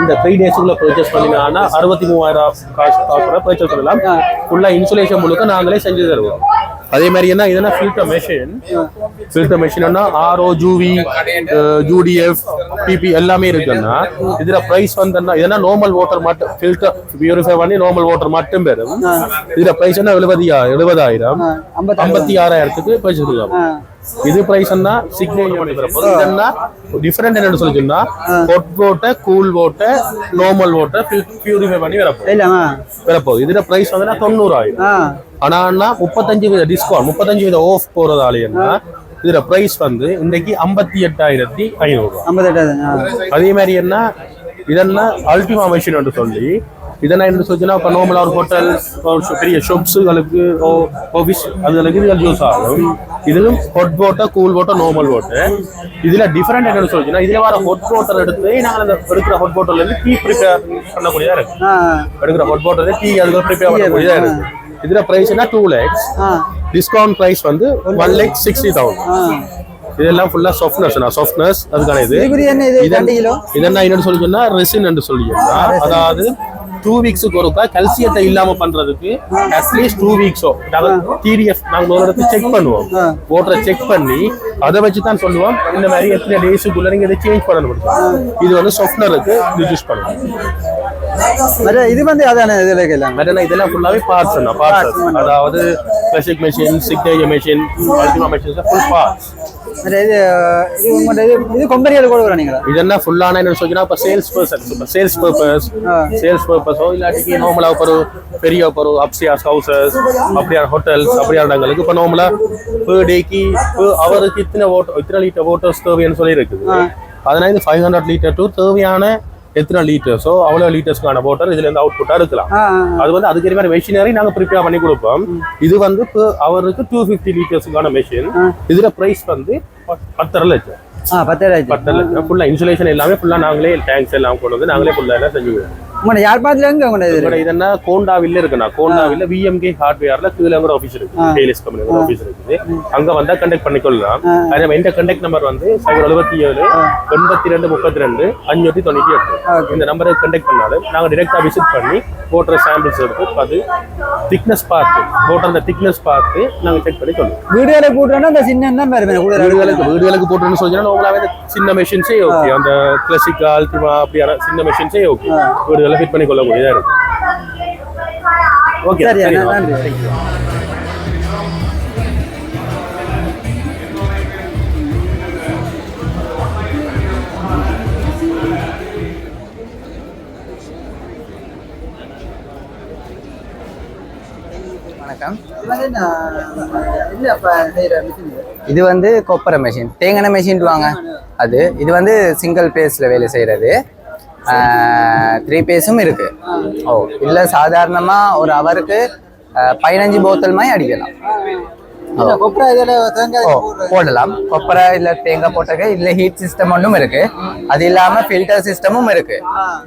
இந்த 3 டேஸுக்குள்ள பர்ச்சேஸ் பண்ணினா 63,000 காசு பர்ச்சேஸ் பண்ணலாம். ஃபுல்லாக இன்சுலேஷன் முழுக்க நாங்களே செஞ்சு தருவோம். அதே மாதிரி என்ன இதுனா filter மெஷின்னா RO, UV, UDF, PP எல்லாமே இருக்குன்னா இதுல பிரைஸ் வந்து இதெல்லாம் நார்மல் வாட்டர் மட்டும் ஃபில்டர் பியூரிஃபை பண்ணி நார்மல் வாட்டர் மட்டும் பெறும். இதுல பிரைஸ் என்ன 70,000 56,000க்கு பர்ச்சேஸ் பண்ணலாம். இது பிரைஸ் டிஃபரெண்ட் என்னன்னு சொல்லிச்சுன்னா hot water, cool water, normal water purify பண்ணி வரப்போகுது. இதுல பிரைஸ் வந்து 90,000. ஆனா 35% டிஸ்கவுண்ட் 35% ஆஃப் போறதாலேன்னா இதுல பிரைஸ் வந்து இன்னைக்கு 58,500. அதே மாதிரி என்ன இதெல்லாம் அல்டிமா மெஷின் என்று சொல்லி இதெல்லாம் என்ன சொல்லிச்சுன்னா இப்போ நார்மலாக ஒரு ஹோட்டல், பெரிய ஷாப்ஸுகளுக்கு, ஆஃபீஸ் அதுகளுக்கு இதுகள் யூஸ் ஆகும். இதிலும் hot water, cool water, normal water. இதில் டிஃப்ரெண்ட் என்னன்னு சொல்லிச்சுன்னா இதில் வர ஹாட் வாட்டர் எடுத்து நாங்கள் அந்த எடுக்கிற ஹாட் வாட்டர்லேருந்து டீ ப்ரிப்பேர் பண்ணக்கூடியதாக இருக்கு. எடுக்கிற ஹாட் வாட்டர் டீ அதுக்கு ப்ரிப்பேர் பண்ணக்கூடியதாக இருக்கு. இதுல பிரைஸ்னா 2 lakhs, டிஸ்கவுண்ட் பிரைஸ் வந்து 1,60,000. இதெல்லாம் ஃபுல்லா சாஃப்ட்னஸ் அதுக்கான இது. இதெல்லாம் என்னன்னு சொல்லி சொன்னா ரெசின் என்று சொல்லி, அதாவது 2 வீக்ஸுக்கு ஒருக்கா கல்சியத்தை இல்லாம பண்றதுக்கு அட்லீஸ்ட் 2 வீக்ஸோ TDF நாங்க ஒரு இடத்துல செக் பண்ணுவோம். வாட்டரை செக் பண்ணி அதை வச்சு தான் சொல்லுவோம் இந்த மாதிரி எத்தனை டேஸுக்குள்ள நீங்க இதை சேஞ்ச் பண்ணணும். இது வந்து சாஃப்ட்னருக்கு யூஸ் பண்ணுவோம். இது வந்து அதான இதெல்லாம் ஃபுல்லாவே பார்ட்ஸ், அதாவது classic machine, signature machine, Ultima machine full parts. இது கம்பெனியில கூட வரீங்களா? இதெல்லாம் ஃபுல்லான என்ன சொல்லினா இப்ப சேல்ஸ் பர்பஸோ இல்லாட்டி நார்மலா ஒரு பெரிய ஒரு அப்ஸ்டேர்ஸ் ஹவுசஸ் அப்படியான ஹோட்டல்ஸ் அப்படியான இடங்களுக்கு இப்ப நார்மலா per டேக்கு அவருக்கு இத்தனை லிட்டர் வாட்டர்ஸ் தேவைன்னு சொல்லி இருக்குது. அதனால இந்த 500 லிட்டர் டு தேவையான எத்தனை லிட்டர்ஸோ அவ்வளோ லிட்டர்ஸ்க்கான வாட்டர் இதுல இருந்து அவுட்புட்டா இருக்கலாம். அது வந்து அதுக்கு மாதிரி மெஷினரி நாங்க ப்ரிப்பேர் பண்ணி கொடுப்போம். இது வந்து அவருக்கு 250 லிட்டர்ஸ்க்கான மெஷின். இதுல பிரைஸ் வந்து 10 லட்சம். 10 லட்சம் ஃபுல்லா இன்சுலேஷன் எல்லாமே ஃபுல்லா நாங்களே டேங்க்ஸ் எல்லாம் கொண்டு வந்து நாங்களே ஃபுல்லா எல்லாம் செஞ்சுக்குவோம். யாழ்ப்பாணத்துல எங்க இதென்னா கோண்டாவில்ல இருக்குண்ணா. கோண்டாவில்ல VMK ஹார்ட்வேர்ல கீழே ஒரு ஆஃபீஸ் இருக்கு, கேலிஸ் கம்பெனி ஒரு ஆஃபீஸ் இருக்குது. அங்க வந்தா கண்டெக்ட் பண்ணிக்கொள்ளலாம். அதே எந்த கண்டெக்ட் நம்பர் வந்து 77 82 32 598. இந்த நம்பரை கண்டெக்ட் பண்ணாலும் நாங்க டைரக்டா விசிட் பண்ணி வாட்டர் சாம்பிள்ஸ் எடுத்து அது திக்னஸ் பார்த்து வாட்டர் திக்னஸ் பார்த்து நாங்க செக் பண்ணி சொல்லுவோம். வீடுகளை போட்டோம்னா அந்த சின்ன வீடுகளுக்கு போட்டோம்னு சொன்னா நார்மலாவே சின்ன மெஷின்ஸே ஓகே, அந்த கிளாசிக் அல்டிமா அப்படியான சின்ன மெஷின்ஸே ஓகே, வீடுகளை ஃபிட் பண்ணி கொள்ளக்கூடியதா இருக்கு. ஓகே, நன்றி. வணக்கம். இது வந்து கொப்பரை மெஷின், தேங்காய் மெஷின் வாங்க அது. இது வந்து சிங்கிள் பேஸில் வேலை செய்கிறது. 3 பேஸும் இருக்கு. இல்லை சாதாரணமாக ஒரு ஹவருக்கு 15 போத்தல் மாதிரி அடிக்கலாம். போடலாம். கொப்பரை இல்லை தேங்காய் போட்டக்க இல்லை ஹீட் சிஸ்டம் ஒன்றும் இருக்கு. அது இல்லாமல் ஃபில்டர் சிஸ்டமும் இருக்கு.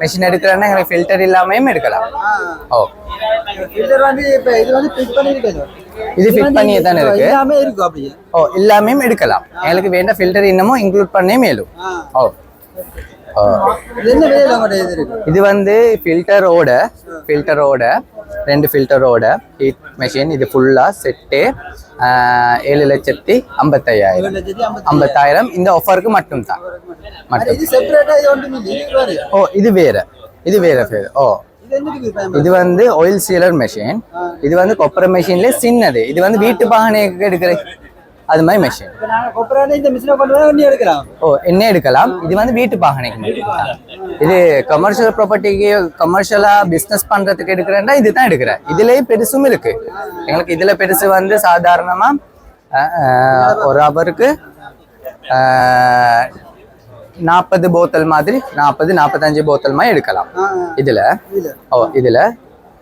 மெஷின் எடுக்கிறேன்னா எங்களுக்கு ஃபில்டர் இல்லாமையும் எடுக்கலாம். இது ஃபிட் பண்ணியே தானே இருக்கு. எல்லாமே எடுக்கலாம். எங்களுக்கு வேண்ட ஃபில்டர் இன்னமும் இன்க்ளூட் பண்ணே மேலும். இது வந்து ஃபில்டரோட 2 ஃபில்டரோட ஹீட் மெஷின். இது ஃபுல்லா செட்டு 7,55,000. இந்த ஆஃபருக்கு மட்டும் தான். இது வேற பேர். இது வந்து ஆயில் சீலர் மெஷின். இது வந்து கொப்பரை மெஷின்ல சின்னது. இது வந்து வீட்டு பாகனைக்கு எடுக்கிற அது மாதிரி மெஷின். என்ன எடுக்கலாம். இது வந்து வீட்டு பாகனைக்கு. இது கமர்ஷியல் ப்ராப்பர்ட்டிக்கு கமர்ஷியலா பிசினஸ் பண்றதுக்கு எடுக்கிறேன்னா இதுதான் எடுக்கிறேன். இதுலயே பெருசும் இருக்கு. எங்களுக்கு இதுல பெருசு வந்து சாதாரணமா ஒரு ஹவருக்கு 40 போத்தல் மாதிரி 40-45 போத்தல் மாதிரி எடுக்கலாம். இதுல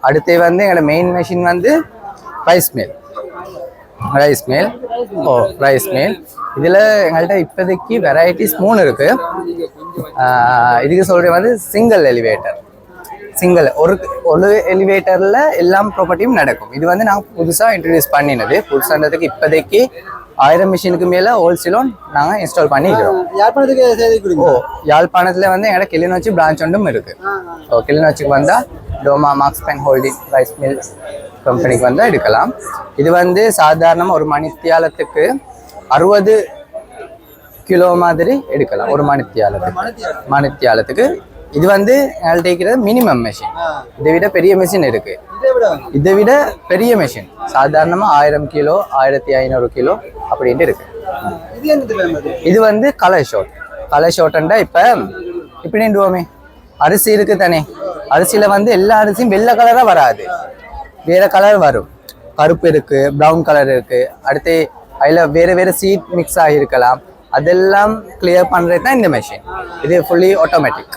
அடுத்து வந்து எங்களோட மெயின் மெஷின் வந்து ரைஸ் மில். இதுல எங்கள்கிட்ட இப்போதைக்கு வெரைட்டிஸ் 3 இருக்கு. இதுக்கு சொல்றது வந்து சிங்கிள் ஒரு எலிவேட்டர்ல எல்லாம் ப்ராப்பர்ட்டியும் நடக்கும். இது வந்து நாங்கள் புதுசா இன்ட்ரடியூஸ் பண்ணினது. புதுசான்றதுக்கு இப்போதைக்கு 1000 மிஷினுக்கு மேல ஹோல்சேலும் நாங்க இன்ஸ்டால் பண்ணிக்கிறோம். யாழ்ப்பாணத்துல வந்து எங்களோட கிளிநொச்சி பிரான்ச் ஒன்றும் இருக்கு. கிளிநொச்சிக்கு வந்தா டோமா மார்க்ஸ்பென் ஹோல்டிங் ரைஸ் மில் கம்பெனிக்கு வந்தா எடுக்கலாம். இது வந்து சாதாரணமா ஒரு மணித்தியாலத்துக்கு 60 கிலோ மாதிரி எடுக்கலாம். ஒரு மணித்தியாலத்துக்கு இது வந்து எங்கள்கிட்ட மினிமம் மெஷின். இதை விட பெரிய மெஷின் இருக்கு. இதை விட பெரிய மெஷின் சாதாரணமா 1000 கிலோ 1500 கிலோ அப்படின்ட்டு இருக்கு. இது வந்து கலர் ஷோட்டா இப்ப இப்படின்டுவோமே அரிசி இருக்கு தானே. அரிசியில வந்து எல்லா அரிசியும் வெள்ளை கலரா வராது, வேற கலர் வரும். கருப்பு இருக்கு, ப்ரௌன் கலர் இருக்கு. அடுத்து அதுல வேற சீட் மிக்ஸ் ஆகியிருக்கலாம். அதெல்லாம் கிளியர் பண்றது தான் இந்த மெஷின். இது ஃபுல்லி ஆட்டோமேட்டிக்.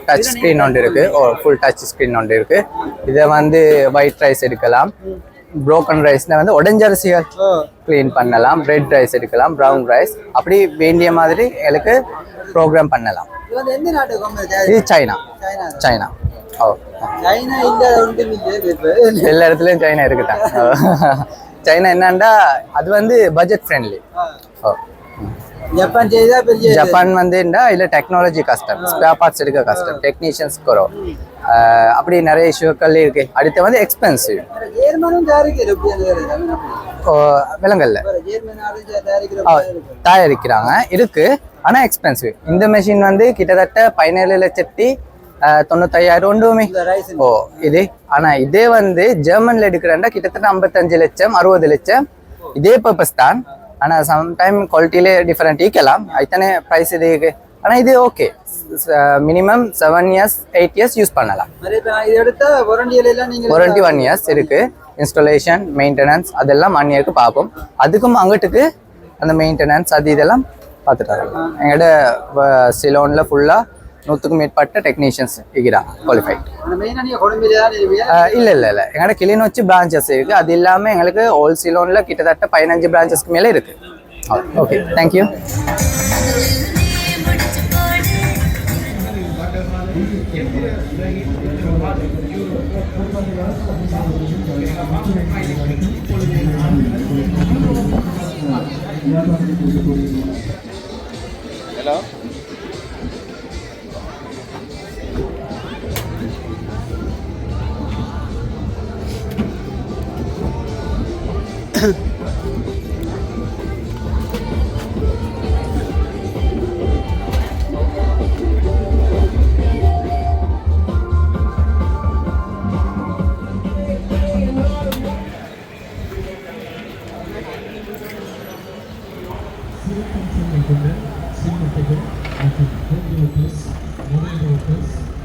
டச் ஸ்கிரீன் ஒன்று இருக்கு. ஃபுல் டச் ஸ்கிரீன் ஒன்று இருக்கு. இதை வந்து ஒயிட் ரைஸ் எடுக்கலாம். புரோக்கன் ரைஸ்னா வந்து உடஞ்ச அரிசிகள் கிளீன் பண்ணலாம். ரெட் ரைஸ் எடுக்கலாம், ப்ரௌன் ரைஸ் அப்படி வேண்டிய மாதிரி எனக்கு ப்ரோக்ராம் பண்ணலாம். இது சைனா. எல்லா இடத்துலயும் சைனா இருக்குதான். சைனா என்னன்னா அது வந்து பட்ஜெட் ஃப்ரெண்ட்லி. ஜப்பான் வந்து இதுல டெக்னாலஜி கஷ்டம், ஸ்பேர் பார்ட்ஸ் எடுக்க கஷ்டம், டெக்னீஷியன்ஸ் குறோம். அப்படி நிறைய இஷ்யூக்கள் இருக்கு. அடுத்து வந்து எக்ஸ்பென்சிவ். விலங்கல்ல தயாரிக்கிறாங்க இருக்கு, ஆனா எக்ஸ்பென்சிவ். இந்த மெஷின் வந்து கிட்டத்தட்ட 17,95,000 ஒன்றுமே. இது ஆனா இதே வந்து ஜெர்மன்ல எடுக்கிறேன்டா கிட்டத்தட்ட 55 லட்சம் 60 லட்சம். இதே பர்பஸ் தான். ஆனா சம்டைம் குவாலிட்டியிலே டிஃபரெண்ட் ஈக்கலாம். இத்தனை ப்ரைஸ் இது. ஆனா இது okay. Minimum 7 years 8 years use பண்ணலாம். வாரண்டி 1 years இருக்கு. இன்ஸ்டாலேஷன் மெயின்டெனன்ஸ் அதெல்லாம் 1 yearக்கு பார்ப்போம். அதுக்கும் அங்கிட்டுக்கு அந்த மெயின்டெனன்ஸ் அது இதெல்லாம் பார்த்துட்டாங்க. எங்களோட சிலோன்ல ஃபுல்லா 100க்கும் மேற்பட்ட டெக்னீஷியன்ஸ் இருக்கிறாங்க, குவாலிஃபைட். இல்ல எங்களோட கிளிநொச்சி பிரான்ச்சஸ் இருக்கு. அது இல்லாம எங்களுக்கு ஹோல் சிலோன்ல கிட்டத்தட்ட 15 பிரான்ச்சஸ்க்கு மேல இருக்கு. Okay, thank you. Hello.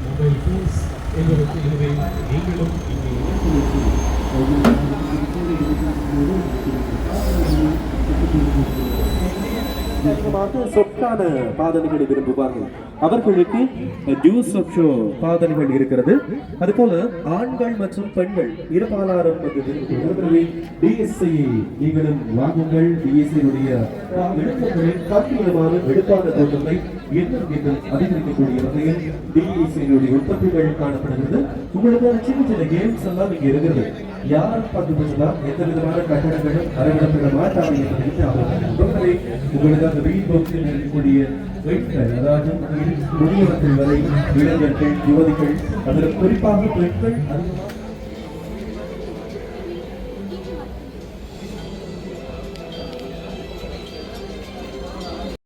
Mobile phones எங்களுக்கு இவை நீங்களும் இங்கே அதிகமாக சொற்கான பாதனைகளை விரும்புவார்கள். அவர்களுக்கு ஜூஸ் ஆஃப் ஷோ பாதனைகள் இருக்கிறது. அதுபோல ஆண்கள் மற்றும் பெண்கள் இருபாலாரும் டிஎஸ்சி நீங்களும் வாங்குங்கள். டிஎஸ்சியுடைய விளக்கங்களின் கற்பியமான வெளுப்பான தோற்றத்தை இன்னும் அதிகரிக்கக்கூடிய வகையில் டிஎஸ்சியுடைய உற்பத்திகள் காணப்படுகிறது. உங்களுக்கு சின்ன சின்ன கேம்ஸ் எல்லாம் இங்க இருக்கிறது. யாரும் பார்த்துட்டா எந்த விதமான கட்டணங்களும் அறவிடப்பட மாட்டாங்க என்பதை உங்களுக்கு அந்த வீட் பாக்ஸில் இருக்கக்கூடிய பெண்கள், அதாவது முதியவர்கள் வரை இளைஞர்கள், யுவதிகள், அதில் குறிப்பாக பெண்கள்